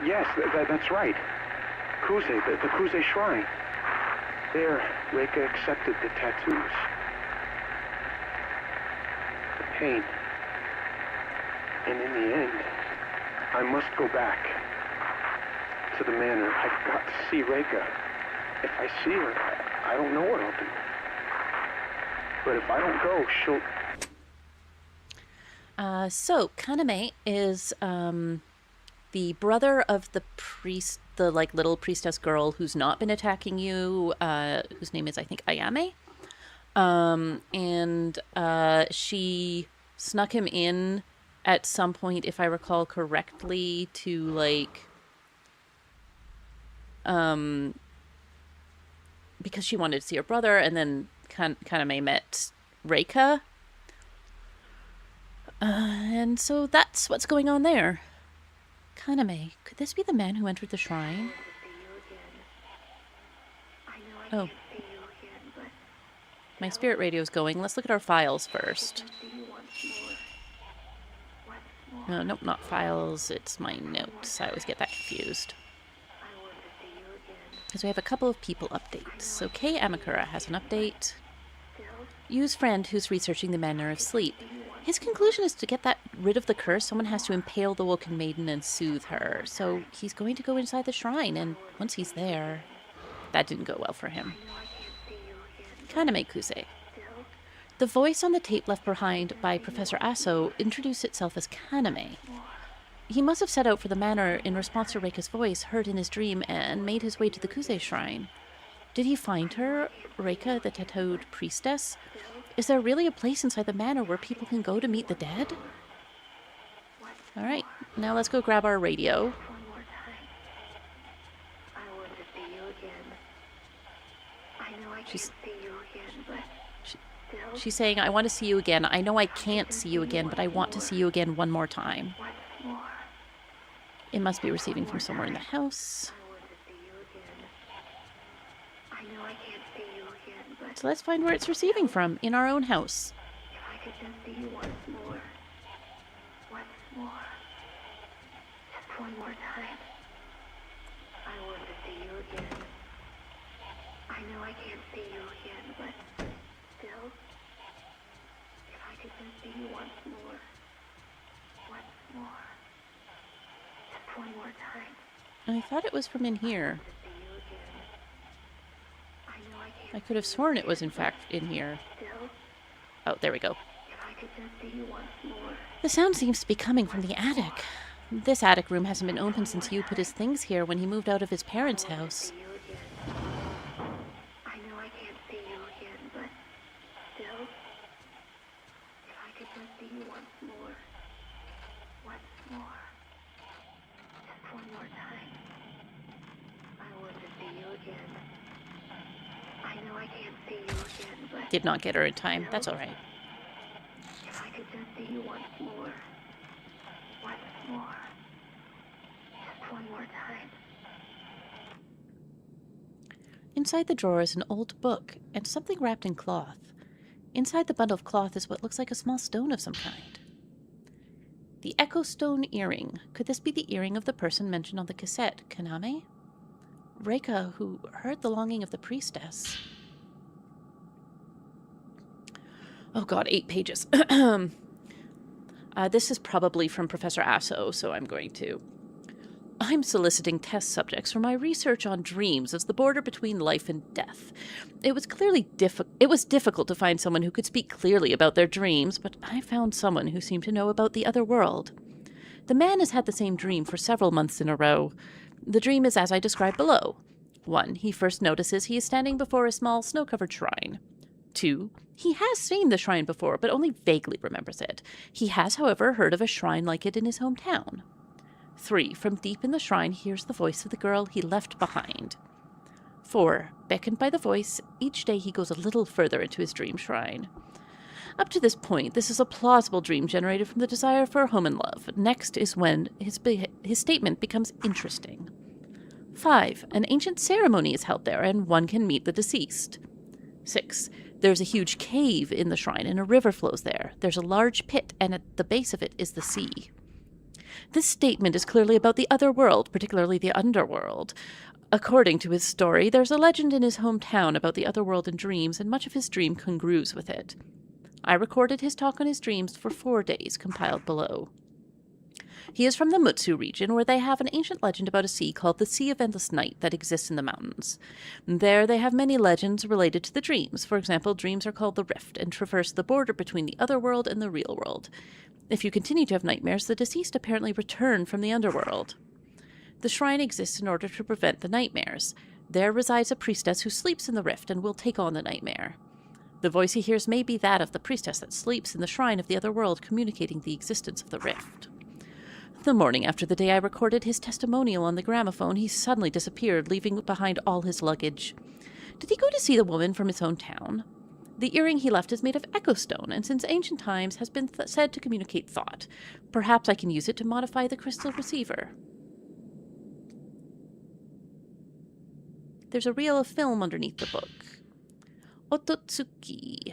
Yes, that's right. Kuze, the Kuze shrine. There, Reika accepted the tattoos. The pain. And in the end, I must go back to the manor. I've got to see Reika. If I see her, I don't know what I'll do. But if I don't go, she'll... So, Kaname is the brother of the priest, the like little priestess girl who's not been attacking you, whose name is, I think, Ayame. And she snuck him in at some point, if I recall correctly, to like... because she wanted to see her brother, and then Kaname met Reika. And so that's what's going on there. Kaname, could this be the man who entered the shrine? Oh. My spirit radio's going. Let's look at our files first. Nope, not files. It's my notes. I always get that confused. Because we have a couple of people updates. So Kei Amakura has an update. Yu's friend who's researching the manner of sleep. His conclusion is to get rid of the curse, someone has to impale the woken maiden and soothe her. So he's going to go inside the shrine, and once he's there... That didn't go well for him. Kaname Kuze. The voice on the tape left behind by Professor Aso introduced itself as Kaname. He must have set out for the manor in response to Reika's voice, heard in his dream, and made his way to the Kuze shrine. Did he find her, Reika, the tattooed priestess? Is there really a place inside the manor where people can go to meet the dead? Alright, now let's go grab our radio. She's saying, I want to see you again. I know I can't see you again, but I want to see you again one more time. It must be receiving from somewhere in the house. So let's find where it's receiving from, in our own house. If I could just see you once more. Once more. Just one more time. I want to see you again. I know I can't see you again, but still, if I could just see you once more. Once more. Just one more time. I thought it was from in here. I could have sworn it was, in fact, in here. Oh, there we go. The sound seems to be coming from the attic. This attic room hasn't been open since Yu put his things here when he moved out of his parents' house. I know I can't see you again, but still, if I could just see you once more. Once more. Just one more time. I want to see you again. I I know I can't see you again, but Did not get her in time. That's all right. if I could just see you once more. Just one more time. Inside the drawer is an old book and something wrapped in cloth. Inside the bundle of cloth is what looks like a small stone of some kind. The Echo Stone earring. Could this be the earring of the person mentioned on the cassette, Kaname? Reika, who heard the longing of the priestess. Oh god, 8 pages. This is probably from Professor Asso, so I'm soliciting test subjects for my research on dreams as the border between life and death. It was difficult to find someone who could speak clearly about their dreams, but I found someone who seemed to know about the other world. The man has had the same dream for several months in a row. The dream is as I described below. 1. He first notices he is standing before a small snow-covered shrine. 2. He has seen the shrine before, but only vaguely remembers it. He has, however, heard of a shrine like it in his hometown. 3. From deep in the shrine he hears the voice of the girl he left behind. 4. Beckoned by the voice, each day he goes a little further into his dream shrine. Up to this point, this is a plausible dream generated from the desire for home and love. Next is when his statement becomes interesting. 5. An ancient ceremony is held there, and one can meet the deceased. 6. There's a huge cave in the shrine, and a river flows there. There's a large pit, and at the base of it is the sea. This statement is clearly about the other world, particularly the underworld. According to his story, there's a legend in his hometown about the other world and dreams, and much of his dream congrues with it. I recorded his talk on his dreams for 4 days, compiled below. He is from the Mutsu region, where they have an ancient legend about a sea called the Sea of Endless Night that exists in the mountains. There they have many legends related to the dreams. For example, dreams are called the Rift and traverse the border between the other world and the real world. If you continue to have nightmares, the deceased apparently return from the underworld. The shrine exists in order to prevent the nightmares. There resides a priestess who sleeps in the rift and will take on the nightmare. The voice he hears may be that of the priestess that sleeps in the shrine of the other world, communicating the existence of the rift. The morning after the day I recorded his testimonial on the gramophone, he suddenly disappeared, leaving behind all his luggage. Did he go to see the woman from his own town? The earring he left is made of echo stone, and since ancient times has been said to communicate thought. Perhaps I can use it to modify the crystal receiver. There's a reel of film underneath the book. Ototsuki.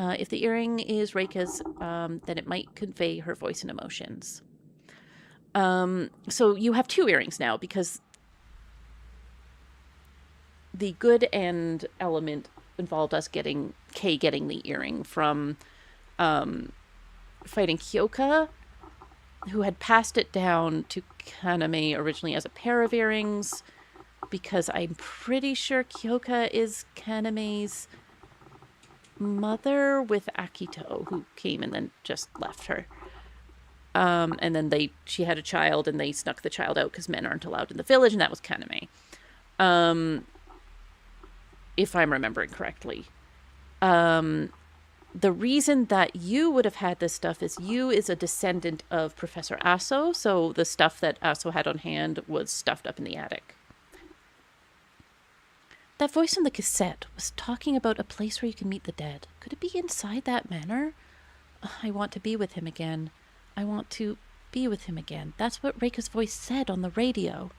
If the earring is Reika's, then it might convey her voice and emotions. So you have 2 earrings now, because the good end element involved us getting the earring from fighting Kyoka, who had passed it down to Kaname originally as a pair of earrings, because I'm pretty sure Kyoka is Kaname's mother with Akito, who came and then just left her. And then she had a child, and they snuck the child out because men aren't allowed in the village, and that was Kaname. If I'm remembering correctly. The reason that you would have had this stuff is you is a descendant of Professor Asso, so the stuff that Asso had on hand was stuffed up in the attic. That voice on the cassette was talking about a place where you can meet the dead. Could it be inside that manor? I want to be with him again. I want to be with him again. That's what Reika's voice said on the radio.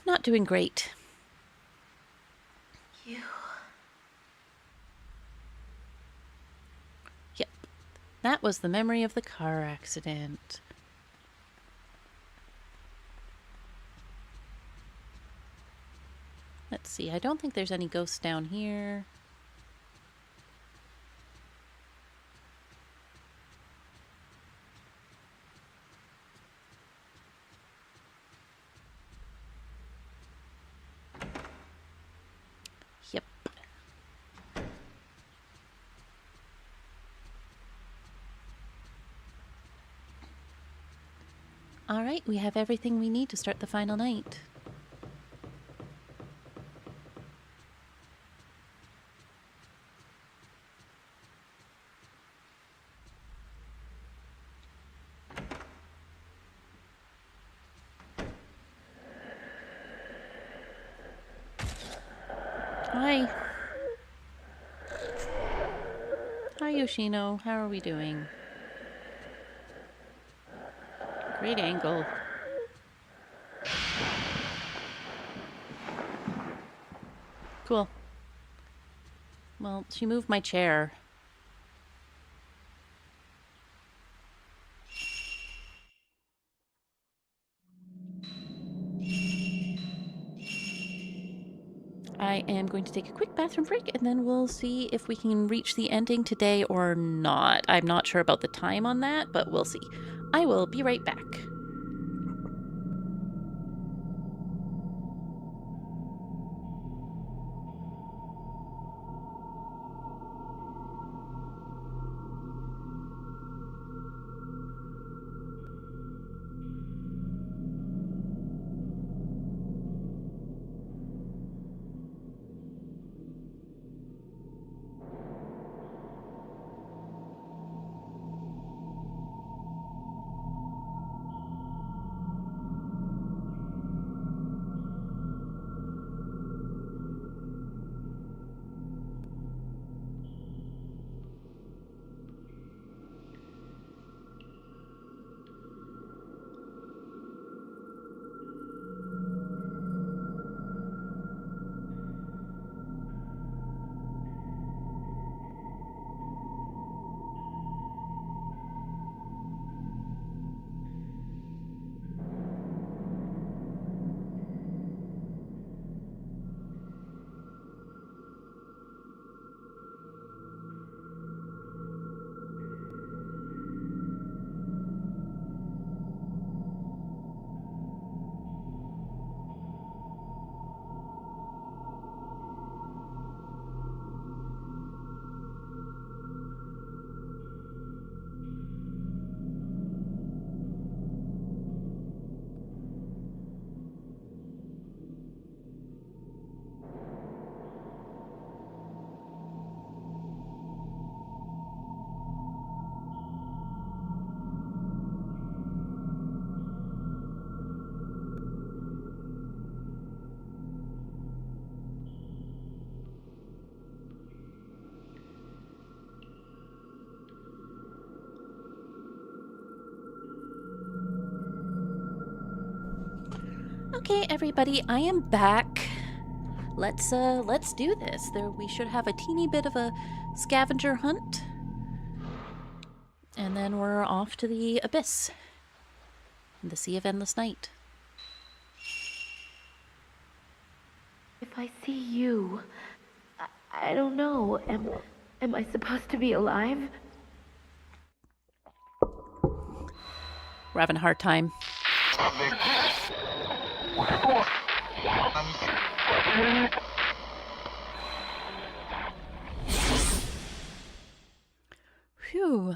Not doing great. You. Yep. That was the memory of the car accident. Let's see. I don't think there's any ghosts down here. All right, we have everything we need to start the final night. Hi. Hi, Yoshino. How are we doing? Great angle. Cool. Well, she moved my chair. I am going to take a quick bathroom break and then we'll see if we can reach the ending today or not. I'm not sure about the time on that, but we'll see. I will be right back. Okay, everybody, I am back. Let's do this. We should have a teeny bit of a scavenger hunt. And then we're off to the abyss. The Sea of Endless Night. If I see you, I don't know. Am I supposed to be alive? We're having a hard time. Phew.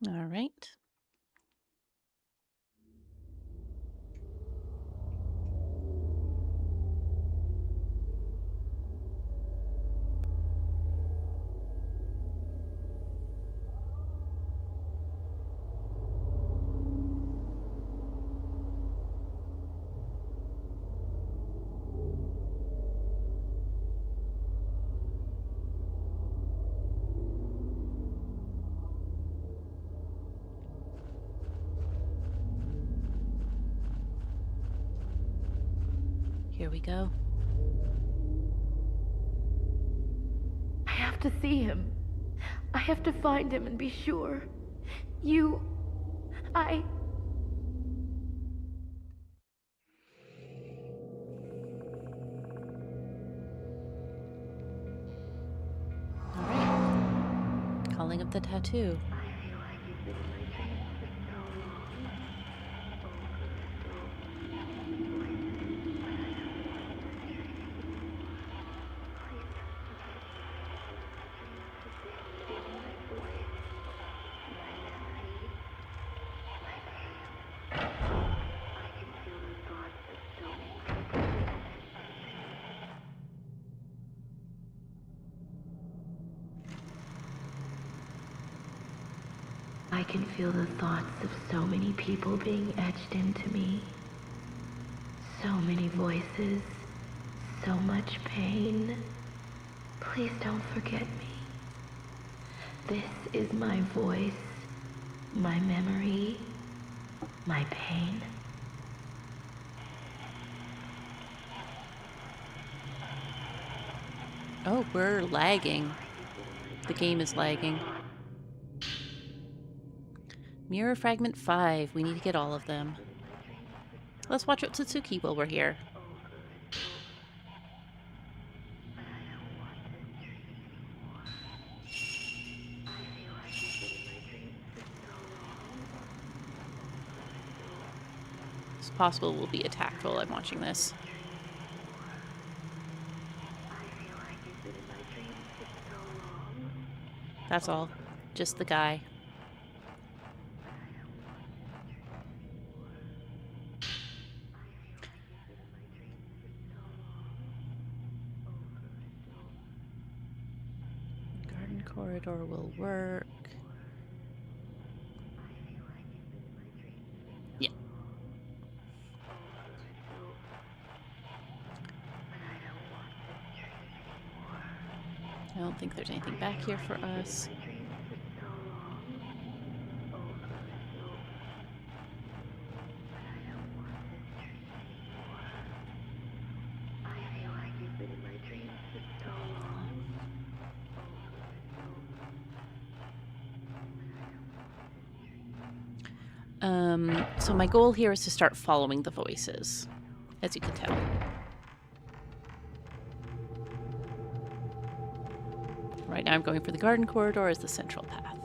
All right. Here we go. I have to see him. I have to find him and be sure. I... All right. Calling up the tattoo. I can feel the thoughts of so many people being etched into me. So many voices, so much pain. Please don't forget me. This is my voice, my memory, my pain. Oh, we're lagging. The game is lagging. Mirror Fragment 5. We need to get all of them. Let's watch Otsutsuki while we're here. It's possible we'll be attacked while I'm watching this. That's all. Just the guy. Garden corridor will work. Yeah. I don't think there's anything back here for us. So my goal here is to start following the voices, as you can tell. Right now I'm going for the garden corridor as the central path.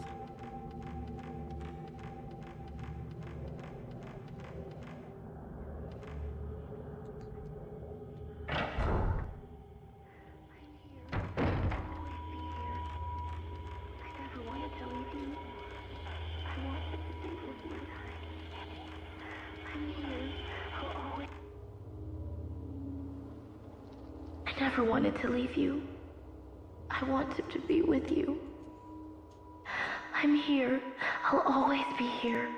I never wanted to leave you. I wanted to be with you. I'm here. I'll always be here.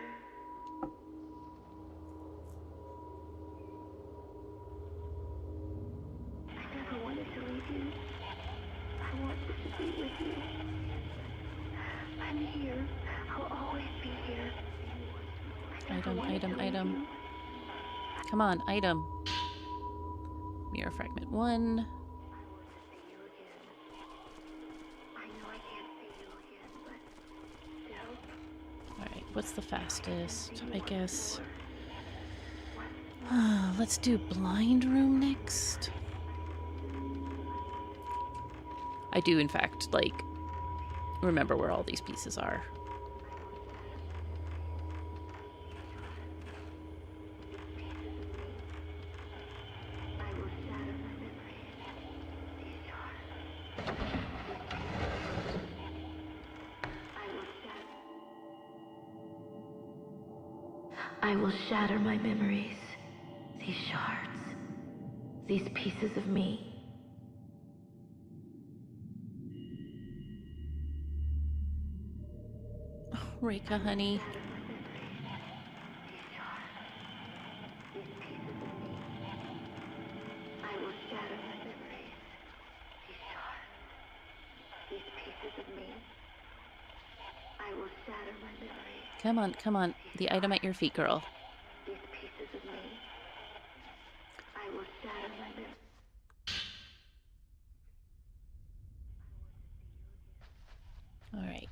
I never wanted to leave you. I wanted to be with you. I'm here. I'll always be here. Item. Come on, item. Mirror Fragment 1. Alright, what's the fastest? I guess. Let's do Blind Room next. I do, in fact, like, remember where all these pieces are. I will shatter my memories, these shards, these pieces of me. Oh, Reika, honey. I will shatter my memories, these shards, these pieces of me. I will shatter my memories. Come on. The item at your feet, girl. These pieces of me. I will shatter my memories. Alright.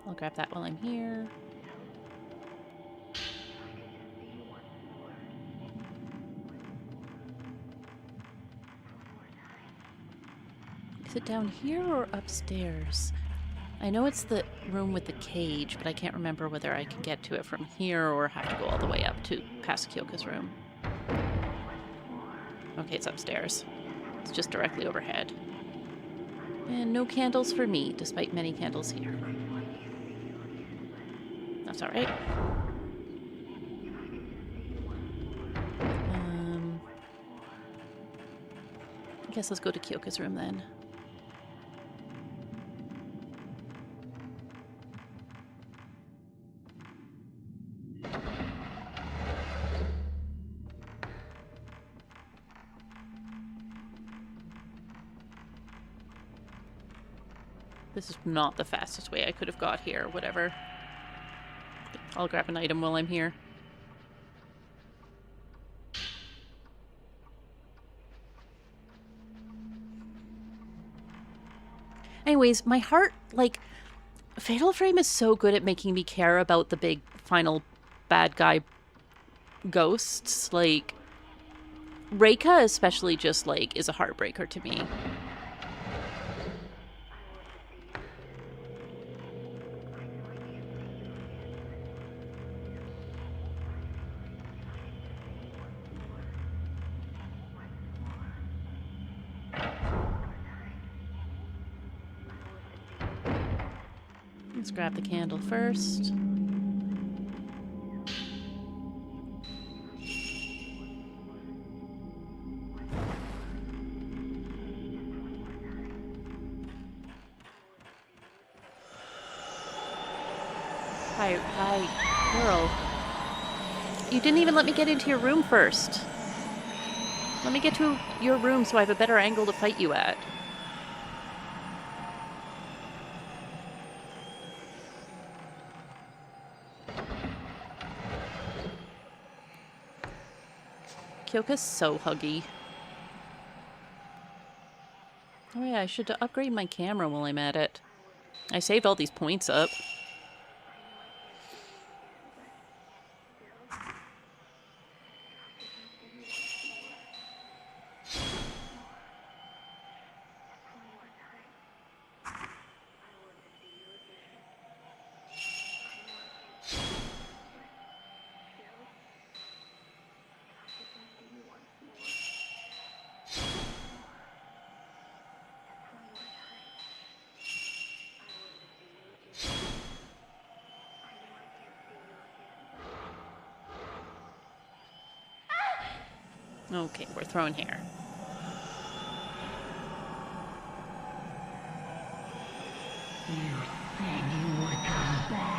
I'll grab that while I'm here. Is it down here or upstairs? I know it's the room with the cage, but I can't remember whether I can get to it from here or have to go all the way up to past Kyoka's room. Okay, it's upstairs. It's just directly overhead. And no candles for me, despite many candles here. That's alright. I guess let's go to Kyoka's room then. This is not the fastest way I could have got here. Whatever. I'll grab an item while I'm here. Anyways, my heart, like, Fatal Frame is so good at making me care about the big final bad guy ghosts. Like, Reika especially just, like, is a heartbreaker to me. Let's grab the candle first. Hi, girl. You didn't even let me get into your room first. Let me get to your room so I have a better angle to fight you at. Kyoka's so huggy. Oh yeah, I should upgrade my camera while I'm at it. I saved all these points up. Okay, we're throwing hair. You said you would come back.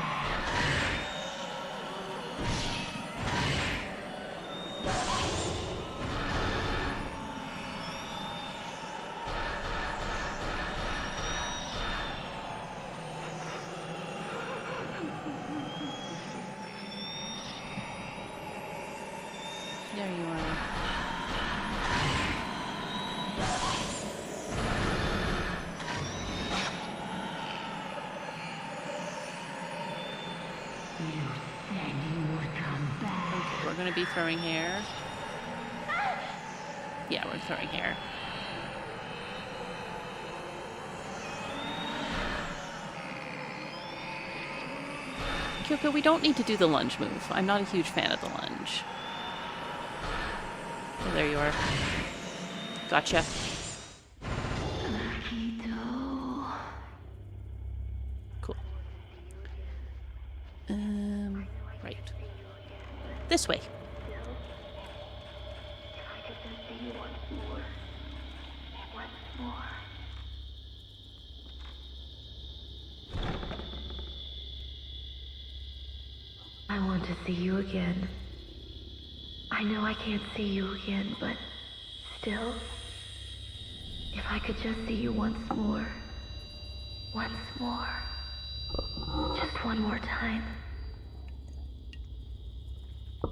There you are. You said you would come back. Okay, we're gonna be throwing hair. Yeah, we're throwing hair. Kyoko, we don't need to do the lunge move. I'm not a huge fan of the lunge. Oh, there you are. Gotcha. Cool. Right. This way. If I could just see you once more. Once more. I want to see you again. I know I can't see you again, but still, if I could just see you once more. Once more. Just one more time.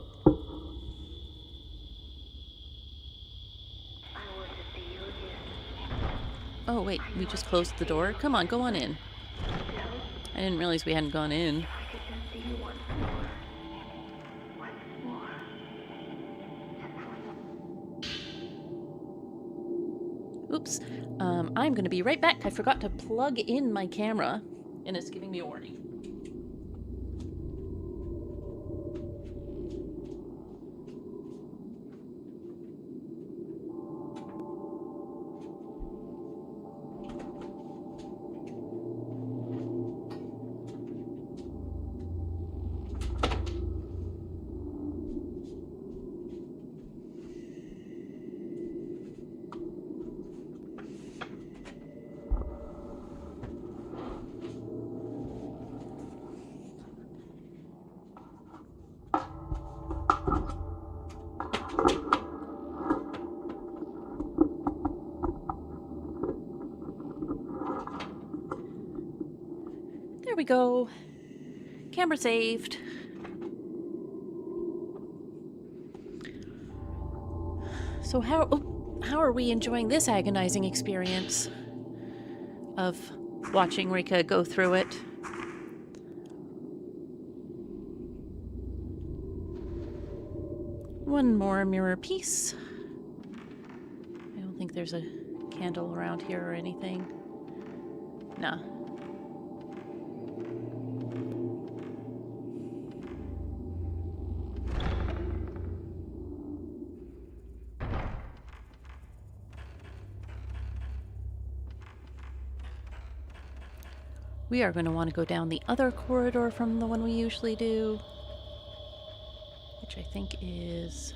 I want to see you again. Oh, wait, we just closed the door? Come on, go on in. I didn't realize we hadn't gone in. If I could just see you once more. Once more. Oops. I'm gonna be right back. I forgot to plug in my camera, and it's giving me a warning. go. Camera saved. So how are we enjoying this agonizing experience of watching Rika go through it? One more mirror piece. I don't think there's a candle around here or anything. Nah. We are going to want to go down the other corridor from the one we usually do, which I think is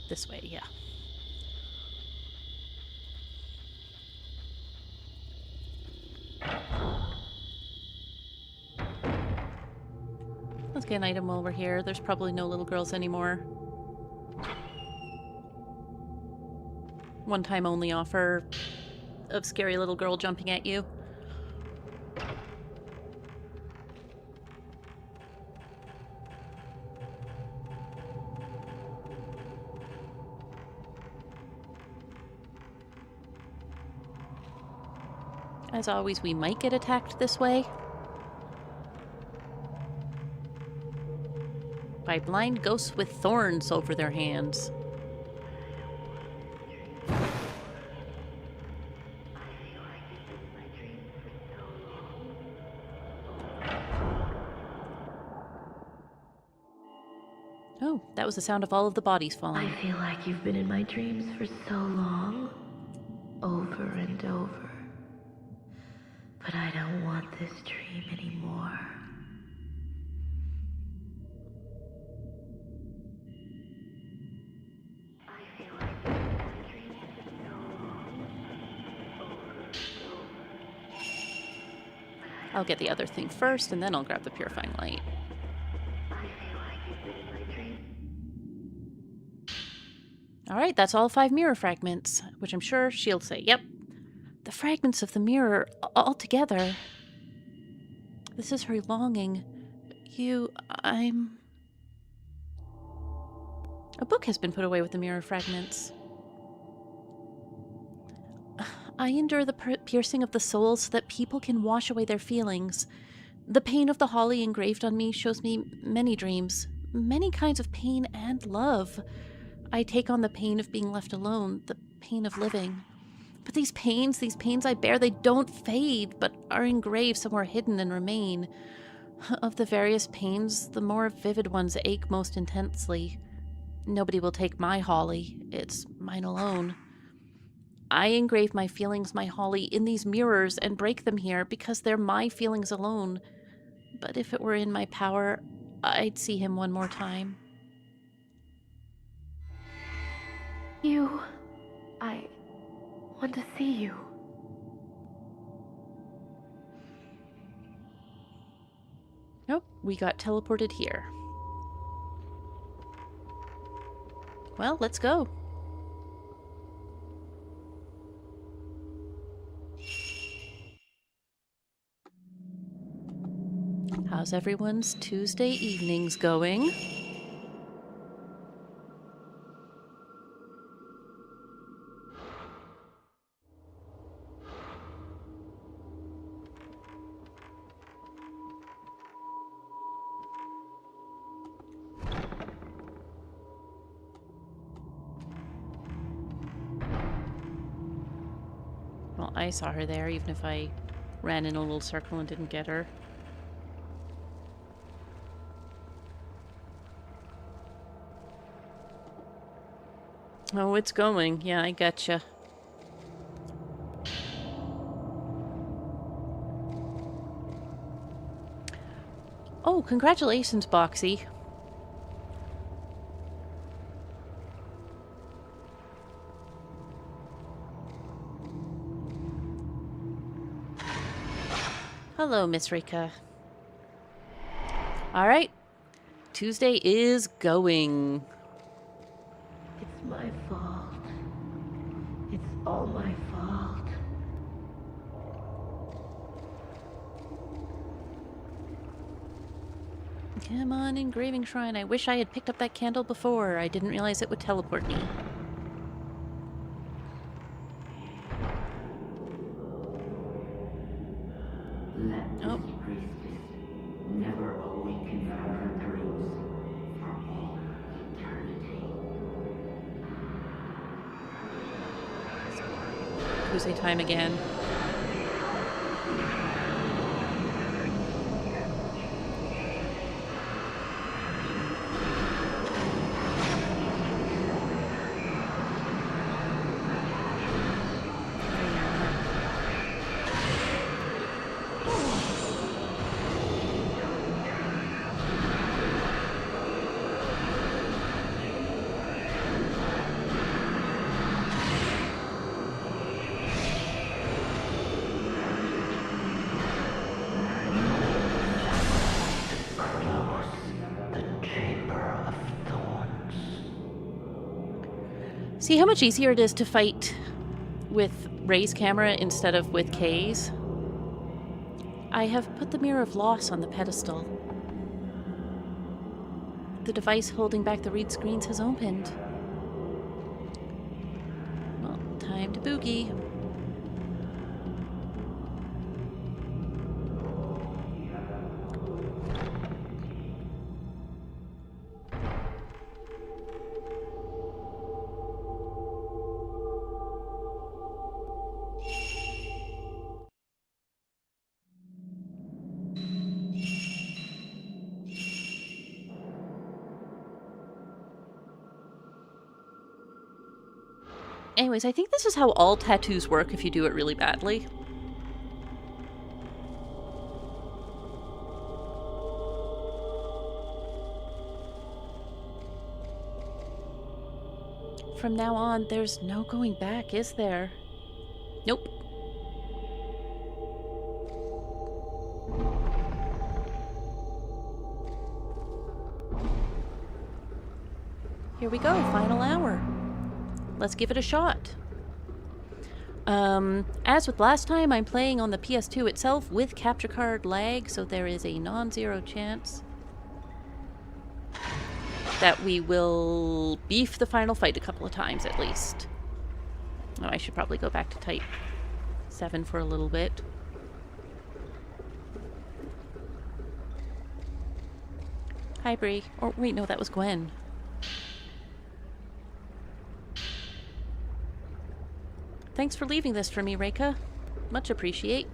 this way, yeah. Let's get an item while we're here. There's probably no little girls anymore. One-time only offer of scary little girl jumping at you. As always, we might get attacked this way by blind ghosts with thorns over their hands. Oh, that was the sound of all of the bodies falling. I feel like you've been in my dreams for so long, over and over. But I don't want this dream anymore. I feel like you've been in my dreams for so long, over and over. I'll get the other thing first, and then I'll grab the purifying light. I feel like you've been in my dreams. Alright, that's all 5 mirror fragments, which I'm sure she'll say, yep. The fragments of the mirror all together. This is her longing. I'm... A book has been put away with the mirror fragments. I endure the piercing of the soul so that people can wash away their feelings. The pain of the holly engraved on me shows me many dreams, many kinds of pain and love. I take on the pain of being left alone, the pain of living. But these pains I bear, they don't fade, but are engraved somewhere hidden and remain. Of the various pains, the more vivid ones ache most intensely. Nobody will take my holly, it's mine alone. I engrave my feelings, my holly, in these mirrors and break them here because they're my feelings alone. But if it were in my power, I'd see him one more time. I want to see you. Nope, we got teleported here. Well, let's go. How's everyone's Tuesday evenings going? Well, I saw her there, even if I ran in a little circle and didn't get her. Oh, it's going. Yeah, I gotcha. Oh, congratulations, Boxy. Hello, Miss Rika. Alright. Tuesday is going. It's my fault. It's all my fault. Come on, engraving shrine. I wish I had picked up that candle before. I didn't realize it would teleport me. Oh. Never awaken from her dreams for all eternity. Tuesday time again. See how much easier it is to fight with Ray's camera instead of with Kay's? I have put the Mirror of Loss on the pedestal. The device holding back the read screens has opened. Well, time to boogie. Anyways, I think this is how all tattoos work if you do it really badly. From now on, there's no going back, is there? Nope. Here we go, final hour. Let's give it a shot. As with last time, I'm playing on the PS2 itself with capture card lag, so there is a non-zero chance that we will beef the final fight a couple of times at least. Oh, I should probably go back to Type 7 for a little bit. Hi, Bree. Or wait, no, that was Gwen. Thanks for leaving this for me, Reika. Much appreciate.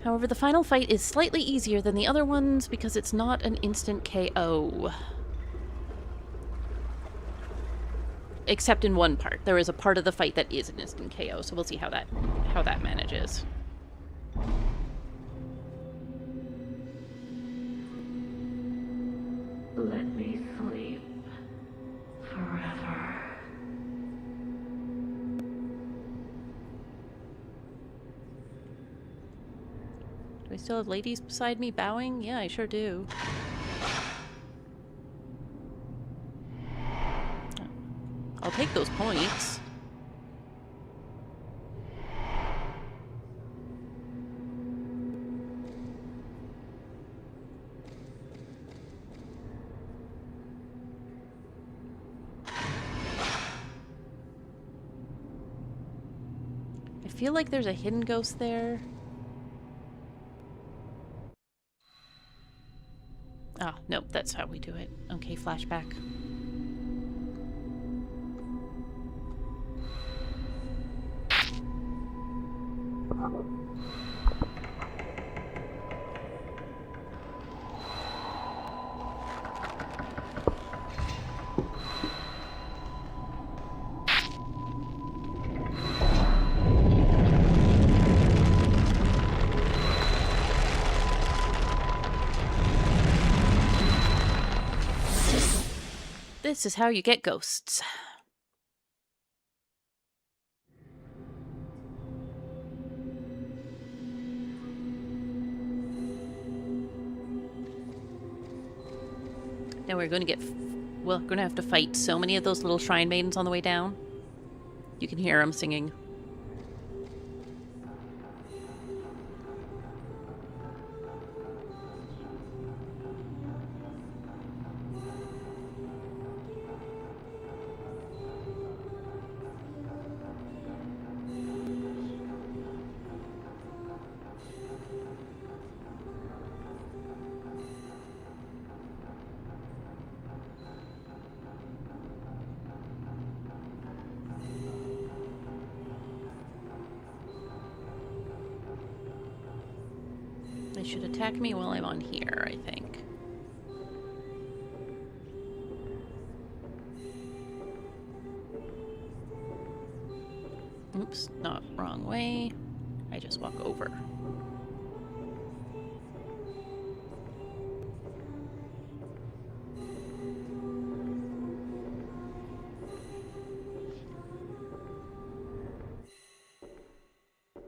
However, the final fight is slightly easier than the other ones because it's not an instant KO. Except in one part. There is a part of the fight that is an instant KO, so we'll see how that manages. Let me sleep forever. Do I still have ladies beside me bowing? Yeah, I sure do. I'll take those points. I feel like there's a hidden ghost there. Ah, nope, that's how we do it. Okay, flashback. This is how you get ghosts. Now we're going to get... Well, we're going to have to fight so many of those little shrine maidens on the way down. You can hear them singing. They should attack me while I'm on here, I think. Oops, not wrong way. I just walk over.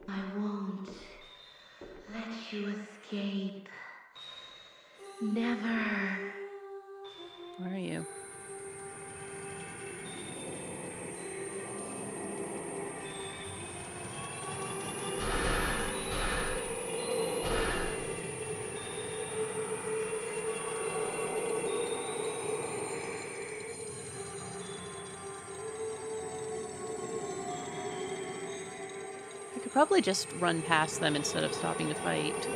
I won't let you escape. Never. Where are you? I could probably just run past them instead of stopping to fight.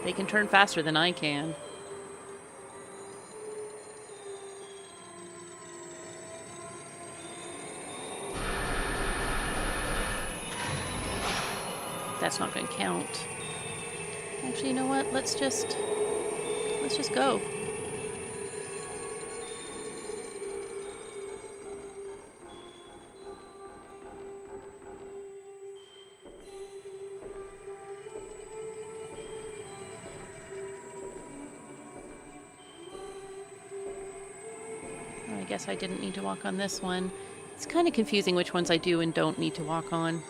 They can turn faster than I can. That's not going to count. Actually, you know what? Let's just go. I guess I didn't need to walk on this one. It's kind of confusing which ones I do and don't need to walk on.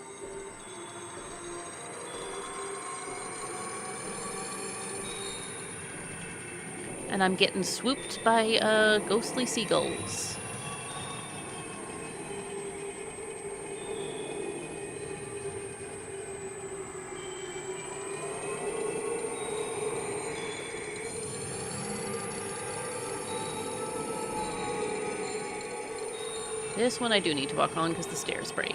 And I'm getting swooped by ghostly seagulls. This one I do need to walk on because the stairs break.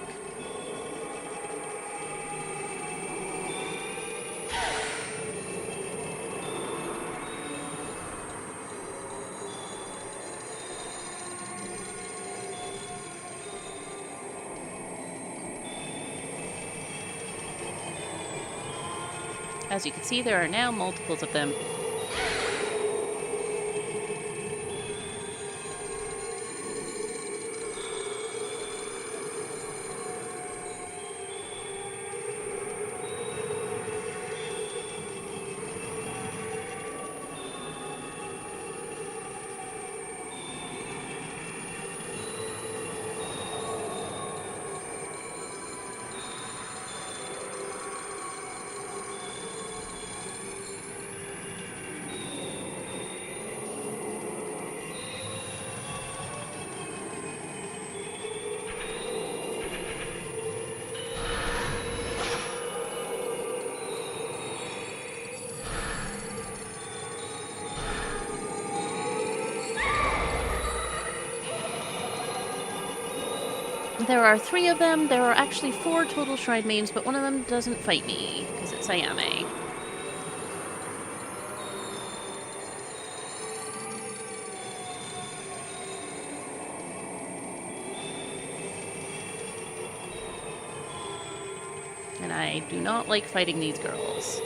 As you can see, there are now multiples of them. There are 3 of them. There are actually 4 total shrine mains, but one of them doesn't fight me, because it's Ayame. And I do not like fighting these girls.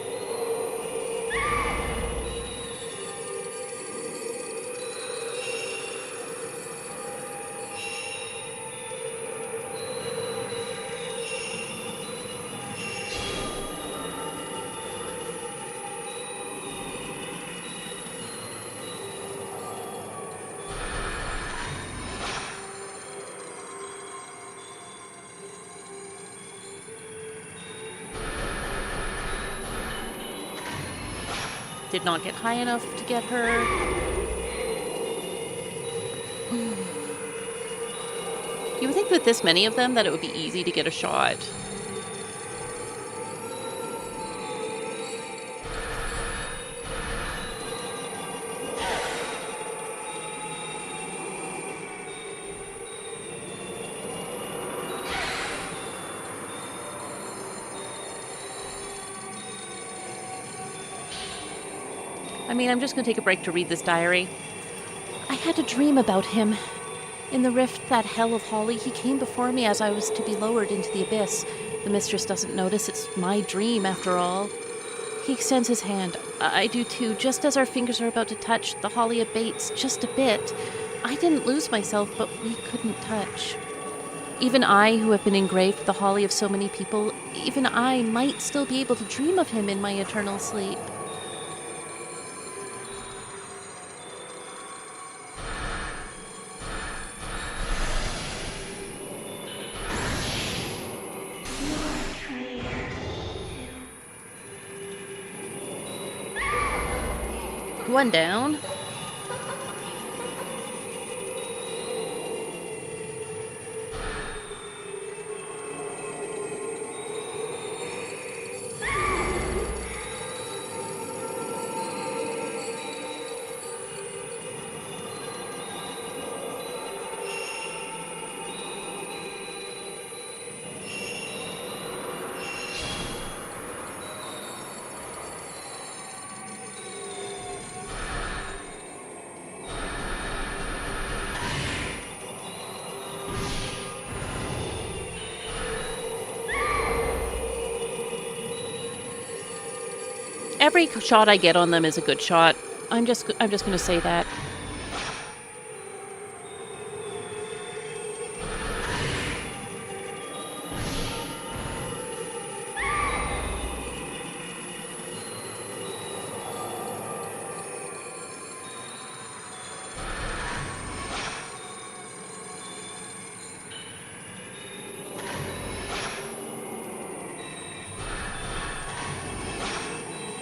Did not get high enough to get her. You would think with this many of them that it would be easy to get a shot. I mean, I'm just going to take a break to read this diary. I had a dream about him. In the rift, that hell of holly, he came before me as I was to be lowered into the abyss. The mistress doesn't notice it's my dream, after all. He extends his hand. I do too. Just as our fingers are about to touch, the holly abates just a bit. I didn't lose myself, but we couldn't touch. Even I, who have been engraved with the holly of so many people, even I might still be able to dream of him in my eternal sleep. One down. Every shot I get on them is a good shot. I'm just going to say that.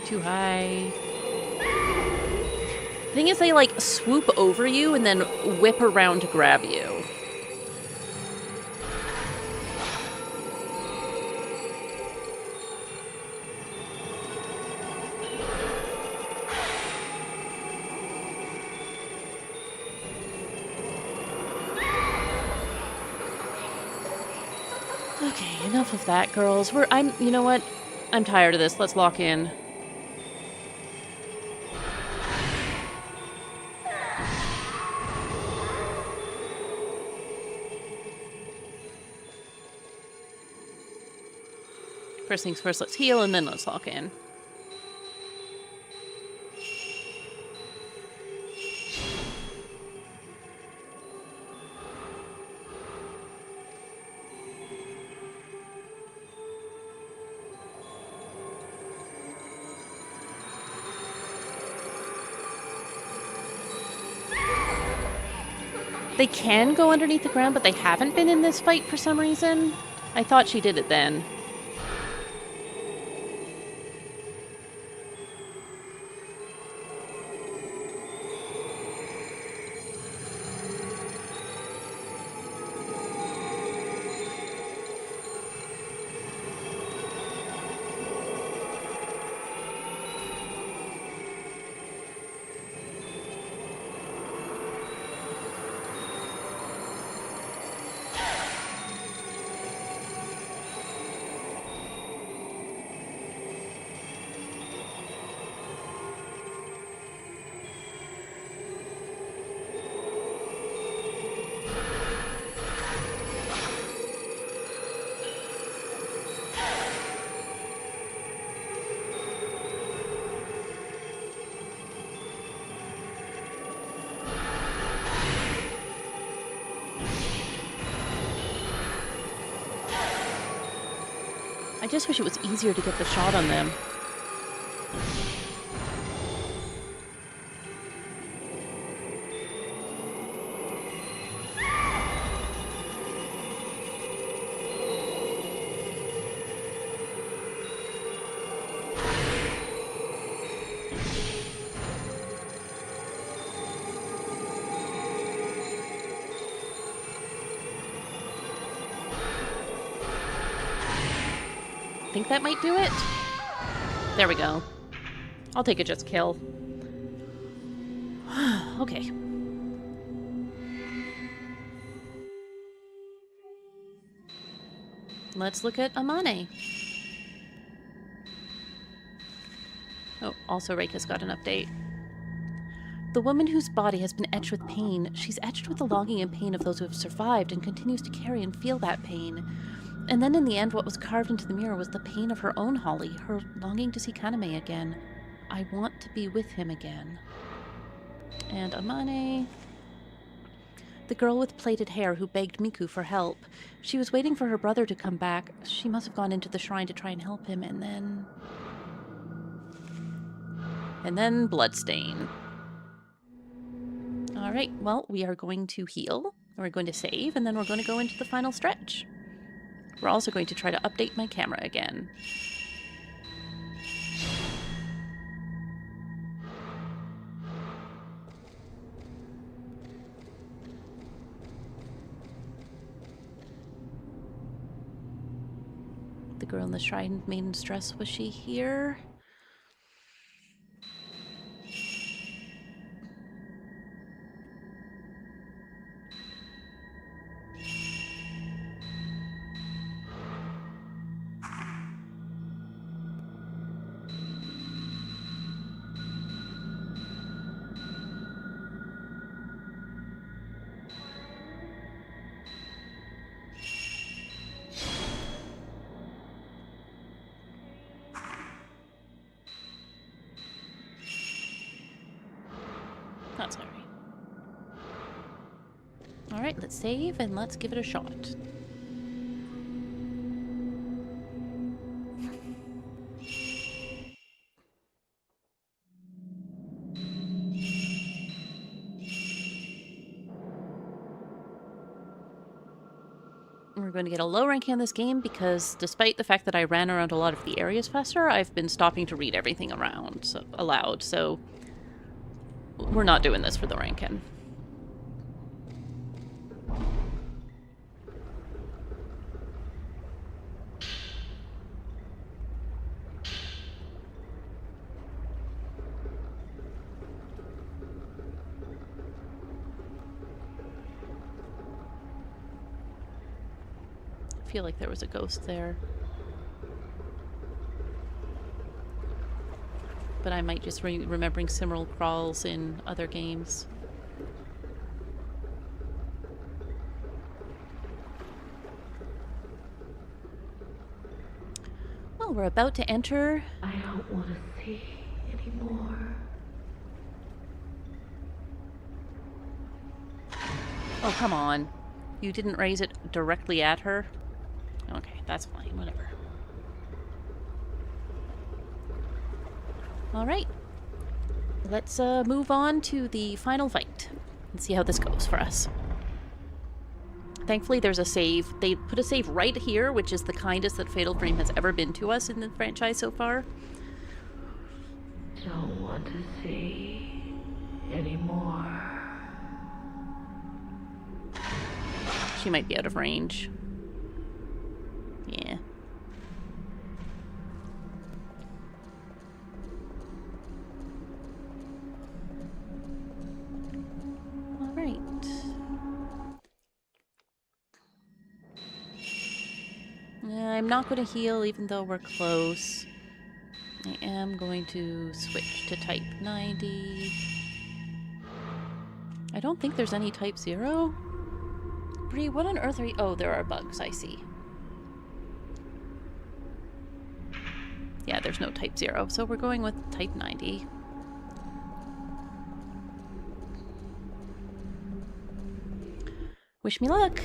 Too high. The thing is, they like swoop over you and then whip around to grab you. Okay, enough of that, girls. You know what? I'm tired of this. Let's lock in. First things first, let's heal, and then let's lock in. They can go underneath the ground, but they haven't been in this fight for some reason. I thought she did it then. I just wish it was easier to get the shot on them. Think that might do it? There we go. I'll take a just kill. Okay. Let's look at Amane. Oh, also Reika's got an update. The woman whose body has been etched with pain, she's etched with the longing and pain of those who have survived and continues to carry and feel that pain. And then in the end, what was carved into the mirror was the pain of her own Holly, her longing to see Kaname again. I want to be with him again. And Amane... The girl with plaited hair who begged Miku for help. She was waiting for her brother to come back. She must have gone into the shrine to try and help him, and then... Bloodstain. Alright, well, we are going to heal. We're going to save, and then we're going to go into the final stretch. We're also going to try to update my camera again. The girl in the shrine maiden's dress, was she here? That's alright. Alright, let's save and let's give it a shot. We're going to get a low rank in this game because despite the fact that I ran around a lot of the areas faster, I've been stopping to read everything aloud, so we're not doing this for the rankin. I feel like there was a ghost there. But I might just remembering similar crawls in other games. Well, we're about to enter. I don't want to see anymore. Oh, come on. You didn't raise it directly at her? Okay, that's fine, whatever. Alright. Let's move on to the final fight and see how this goes for us. Thankfully, there's a save. They put a save right here, which is the kindest that Fatal Frame has ever been to us in the franchise so far. Don't want to see anymore. She might be out of range. Yeah. Alright. I'm not going to heal even though we're close. I am going to switch to type 90. I don't think there's any type 0. Bree, what on earth are you? Oh, there are bugs, I see. Yeah, there's no type 0, so we're going with type 90. Wish me luck!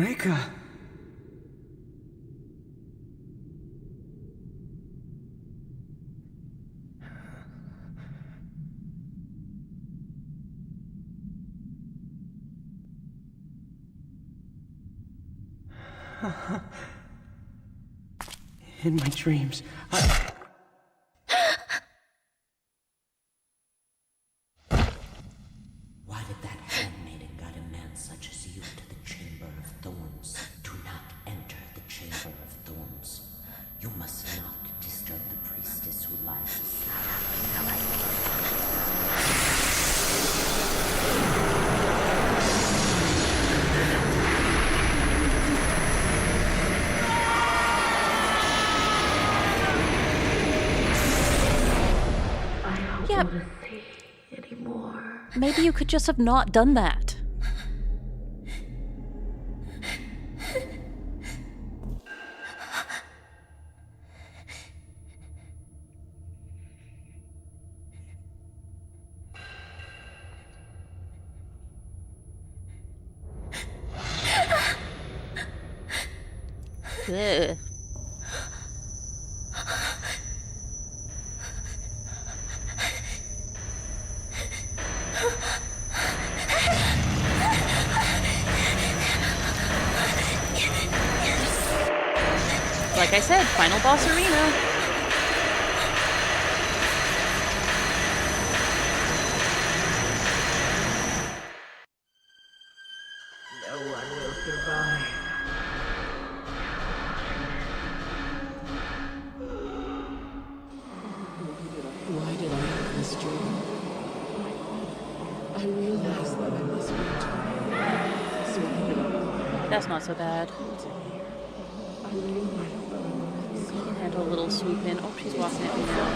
Reika! In my dreams, Why did that handmaiden guide a man such as you to the Chamber of Thorns? Do not enter the Chamber of Thorns. You must not disturb the priestess who lies Yeah, Want to see anymore? maybe you could just have not done that. Ugh. Like I said, final boss arena. No one will survive. Why did I have this dream? I realized that I must return. So I hid up. That's not so bad. I realized that I must You can handle a little swoop in. Oh, she's walking at me now.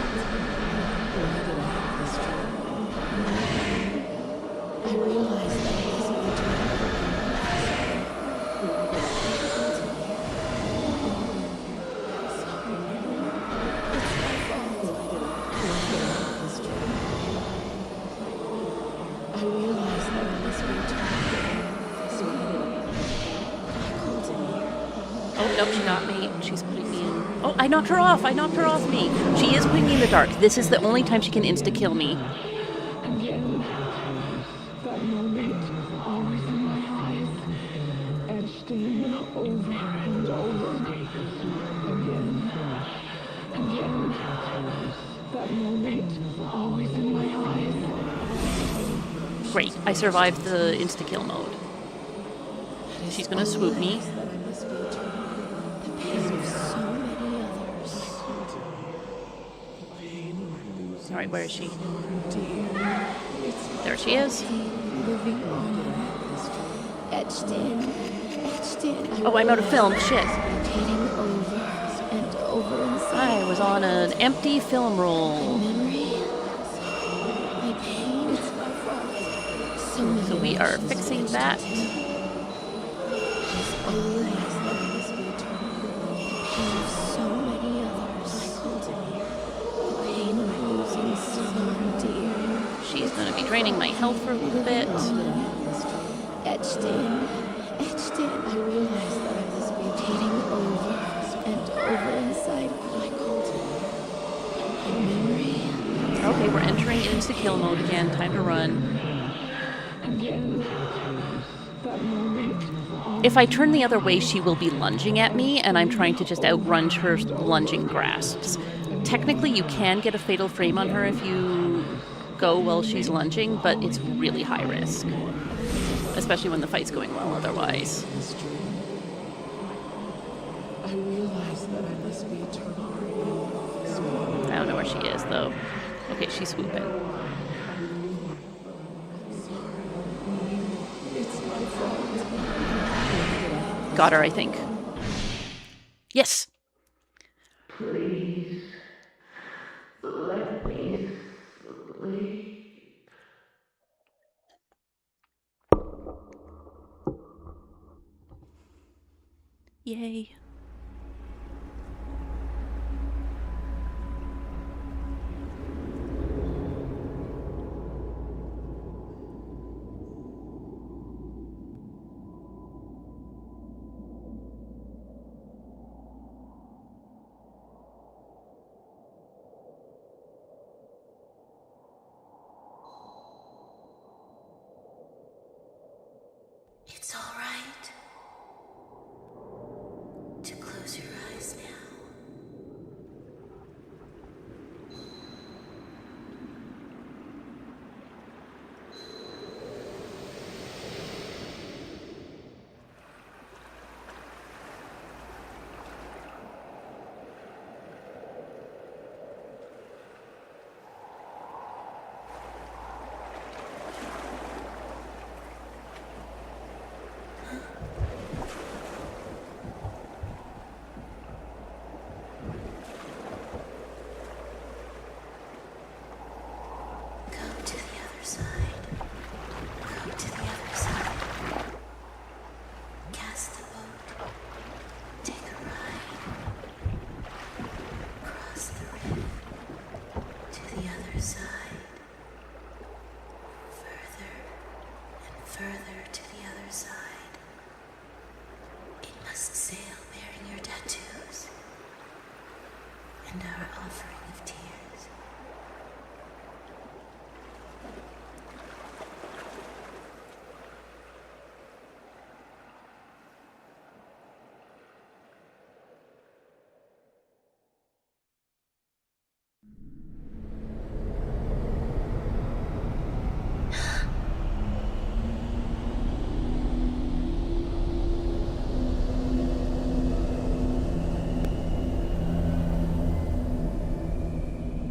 Why did I have this dream? I realized that I must return. I realized that I must return. So I hid up. Oh, nope, she got me. She's putting me in. Oh, I knocked her off. I knocked her off me. She is putting me in the dark. This is the only time she can insta-kill me. Again, that moment, always in my eyes, etched in over and over. Again, that moment, always in my eyes. Great. I survived the insta-kill mode. She's gonna swoop me. That I must return. The pain of so many others. Alright, where is she? Dear, There she is. living on Etched in. Oh, I'm out of film. Shit. Rotating over and over inside I was on an empty film roll. memory. My pain. It's my fault. So many So we are emotions fixing etched that. into. I realized that I must return. Pain of so many others. The pain of losing someone dear. She's gonna be draining my health for a little bit. Etched in. I realized that I must be Rotating over and over inside my memory. Okay, we're entering insta-kill mode again. Time to run. again. That moment, If I turn the other way, she will be lunging at me, and I'm trying to just outrun her lunging grasps. Technically, you can get a fatal frame on her if you go while she's lunging, but it's really high risk. Especially when the fight's going well otherwise. this dream. I realized that I must be eternal. I don't know where she is, though. Okay, she's swooping. It's my fault. Got her, I think. Yes! Please, let me sleep. Yay. It's all right to close your eyes now. Further to the other side. It must sail bearing your tattoos and our offering of tears.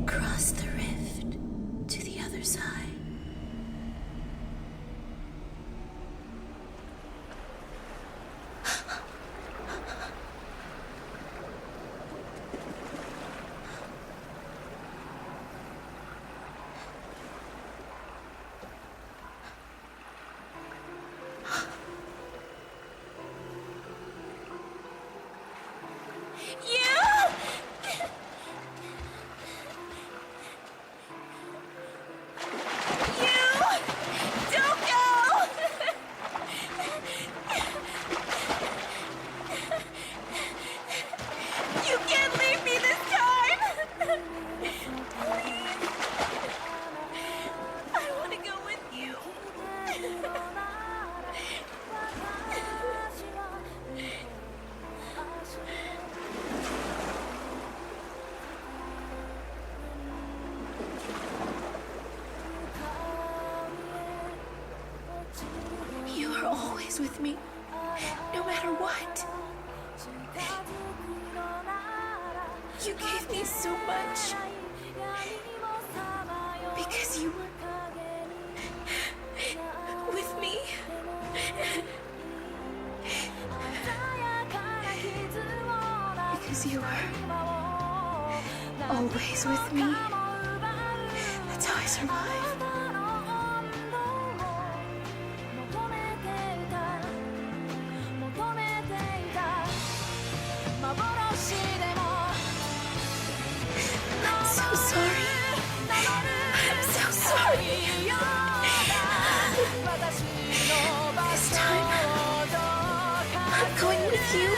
Cross the rift to the other side. You are always with me, no matter what. You gave me so much because you were with me. Because you were always with me. That's how I survive. I'm so sorry. I'm so sorry. This time, I'm going with you.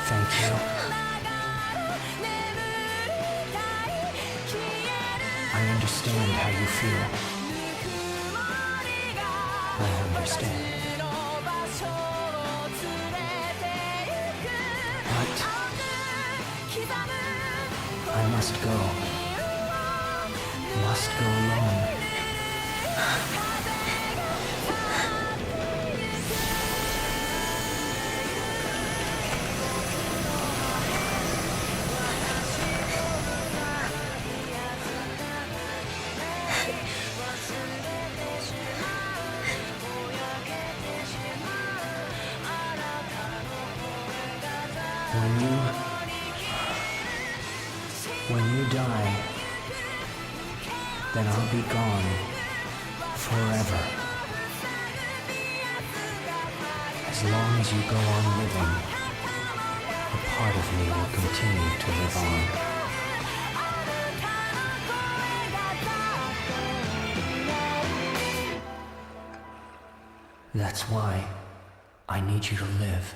Thank you. I understand how you feel. I understand. But I must go. Must go alone. When you die, then I'll be gone forever. As long as you go on living, a part of me will continue to live on. That's why I need you to live.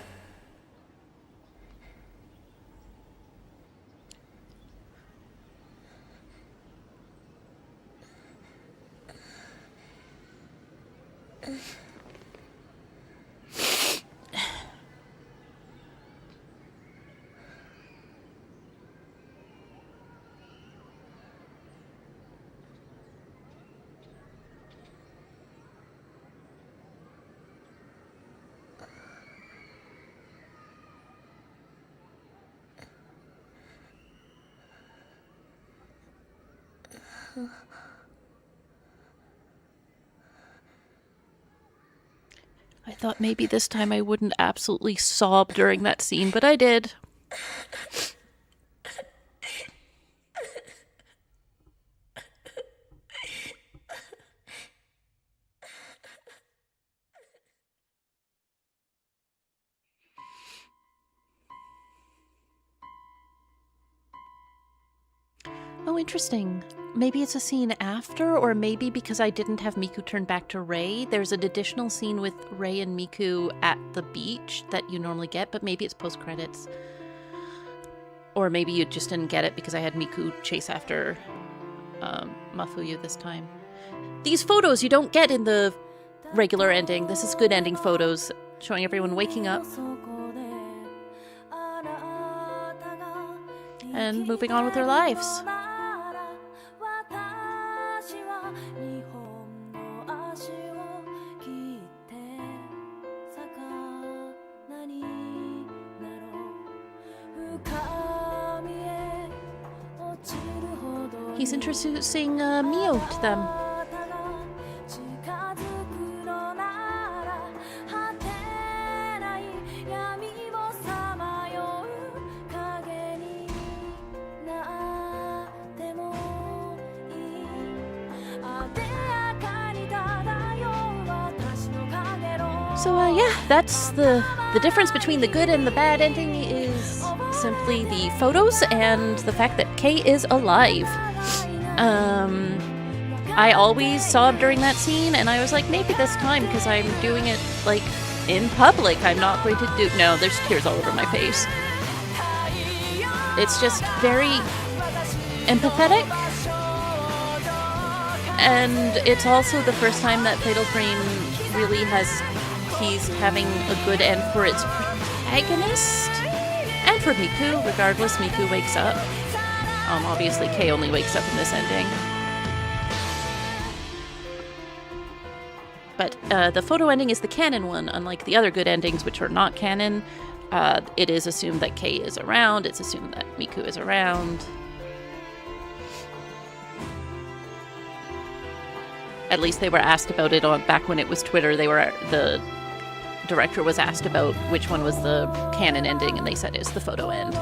I thought maybe this time I wouldn't absolutely sob during that scene, but I did. Oh, interesting. Maybe it's a scene after, or maybe because I didn't have Miku turn back to Rei, there's an additional scene with Rei and Miku at the beach that you normally get, but maybe it's post-credits. Or maybe you just didn't get it because I had Miku chase after Mafuyu this time. These photos you don't get in the regular ending. This is good ending photos showing everyone waking up and moving on with their lives. He's introducing Mio to them. So yeah, that's the difference between the good and the bad ending is simply the photos and the fact that Kei is alive. I always sobbed during that scene, and I was like, maybe this time, because I'm doing it, like, in public, I'm not going to do... No, there's tears all over my face. It's just very empathetic. And it's also the first time that Fatal Frame really he's having a good end for its protagonist. And for Miku, regardless, Miku wakes up. Obviously, Kei only wakes up in this ending. But the photo ending is the canon one, unlike the other good endings, which are not canon. It is assumed that Kei is around. It's assumed that Miku is around. At least they were asked about it back when it was Twitter. The director was asked about which one was the canon ending, and they said it's the photo end.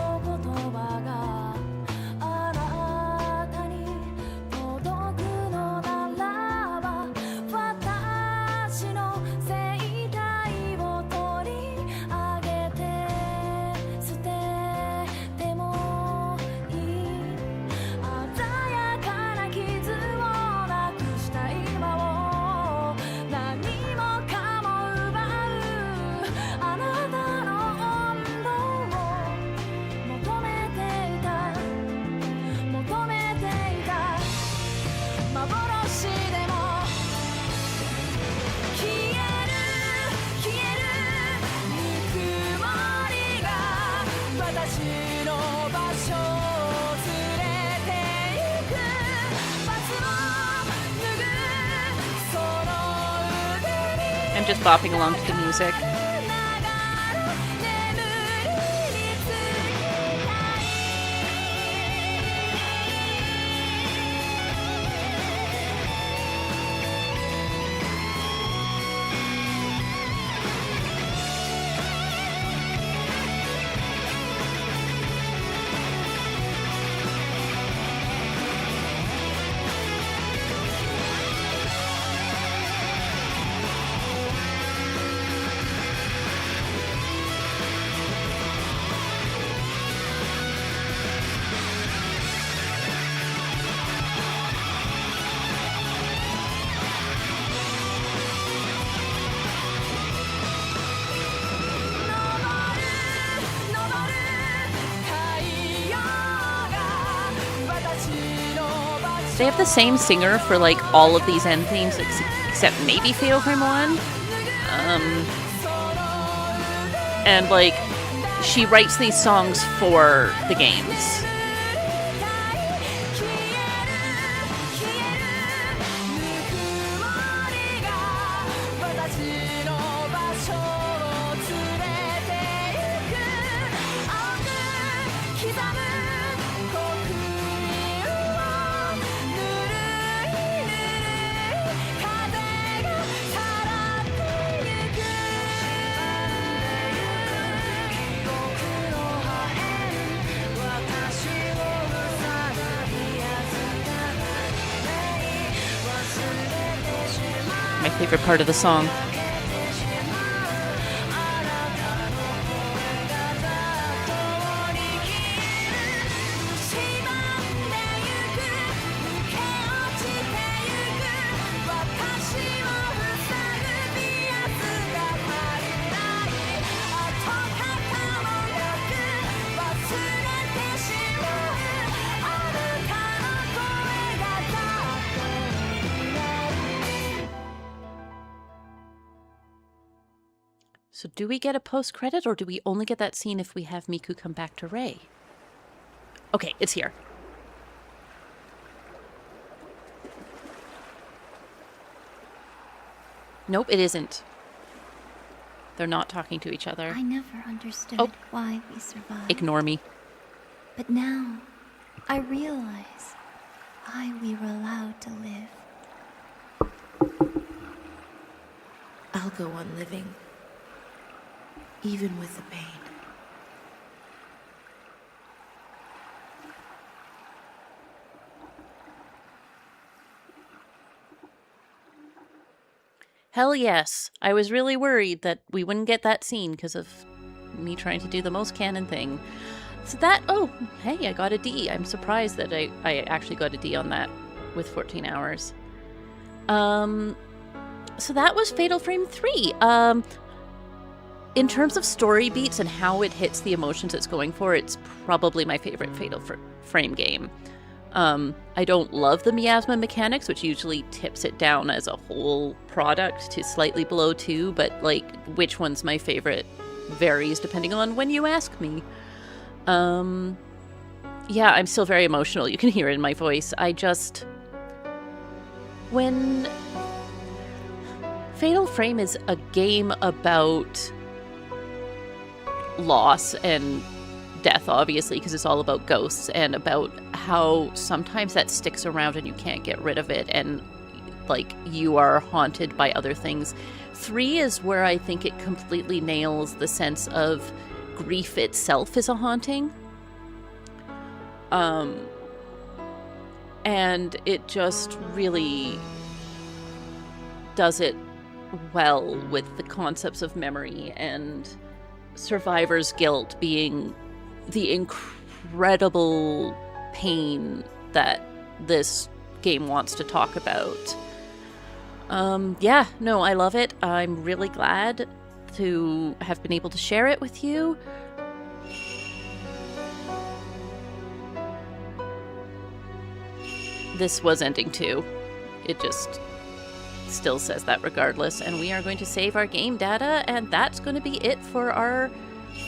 I'm just bopping along to the music. They have the same singer for like all of these end themes except maybe Fatal Frame 1. And like she writes these songs for the games. Favorite part of the song. So do we get a post-credit, or do we only get that scene if we have Miku come back to Rei? Okay, it's here. Nope, it isn't. They're not talking to each other. I never understood Oh. why we survived. Ignore me. But now, I realize why we were allowed to live. I'll go on living, even with the pain. Hell yes. I was really worried that we wouldn't get that scene because of me trying to do the most canon thing. So that, oh, hey, I got a D. I'm surprised that I actually got a D on that with 14 hours. So that was Fatal Frame 3. In terms of story beats and how it hits the emotions it's going for, it's probably my favorite Fatal Frame game. I don't love the miasma mechanics, which usually tips it down as a whole product to slightly below 2, but like which one's my favorite varies depending on when you ask me. Yeah, I'm still very emotional. You can hear it in my voice. When Fatal Frame is a game about loss and death, obviously, because it's all about ghosts and about how sometimes that sticks around and you can't get rid of it, and like you are haunted by other things. 3 is where I think it completely nails the sense of grief itself is a haunting. And it just really does it well with the concepts of memory and survivor's guilt being the incredible pain that this game wants to talk about. Yeah, no, I love it. I'm really glad to have been able to share it with you. This was ending too. It just still says that regardless, and we are going to save our game data, and that's going to be it for our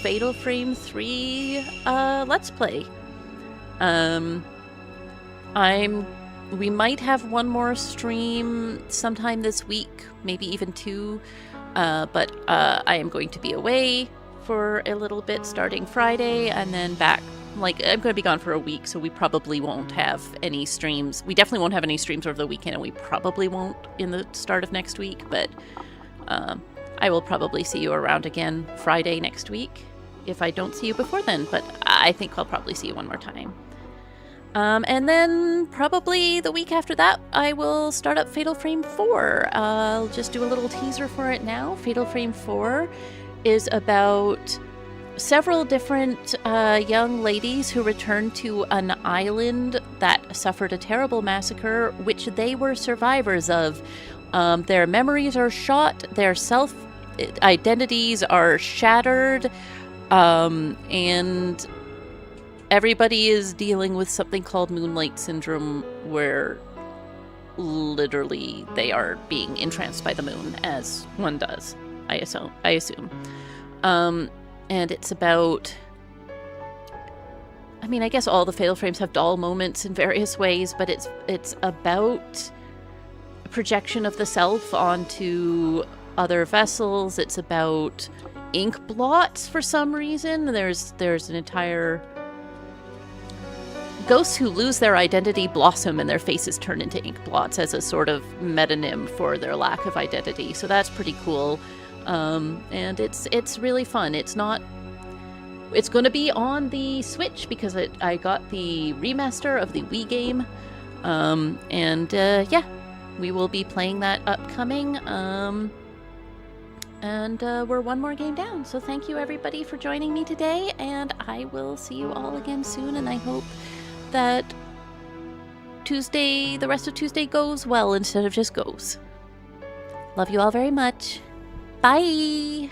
Fatal Frame 3 Let's Play. We might have one more stream sometime this week, maybe even 2, but I am going to be away for a little bit starting Friday, and then back. Like, I'm going to be gone for a week, so we probably won't have any streams. We definitely won't have any streams over the weekend, and we probably won't in the start of next week, but I will probably see you around again Friday next week, if I don't see you before then, but I think I'll probably see you one more time. And then probably the week after that, I will start up Fatal Frame 4. I'll just do a little teaser for it now. Fatal Frame 4 is about several different young ladies who returned to an island that suffered a terrible massacre, which they were survivors of. Their memories are shot, their self-identities are shattered, and everybody is dealing with something called Moonlight Syndrome, where literally they are being entranced by the moon, as one does, I assume. And it's about, I mean, I guess all the Fatal Frames have doll moments in various ways, but it's about projection of the self onto other vessels. It's about ink blots for some reason. There's an entire ghosts who lose their identity blossom and their faces turn into ink blots as a sort of metonym for their lack of identity. So that's pretty cool. And it's really fun. It's going to be on the Switch because I got the remaster of the Wii game. Yeah, we will be playing that upcoming. And we're one more game down. So thank you everybody for joining me today, and I will see you all again soon, and I hope that the rest of Tuesday goes well instead of just goes. Love you all very much. Bye!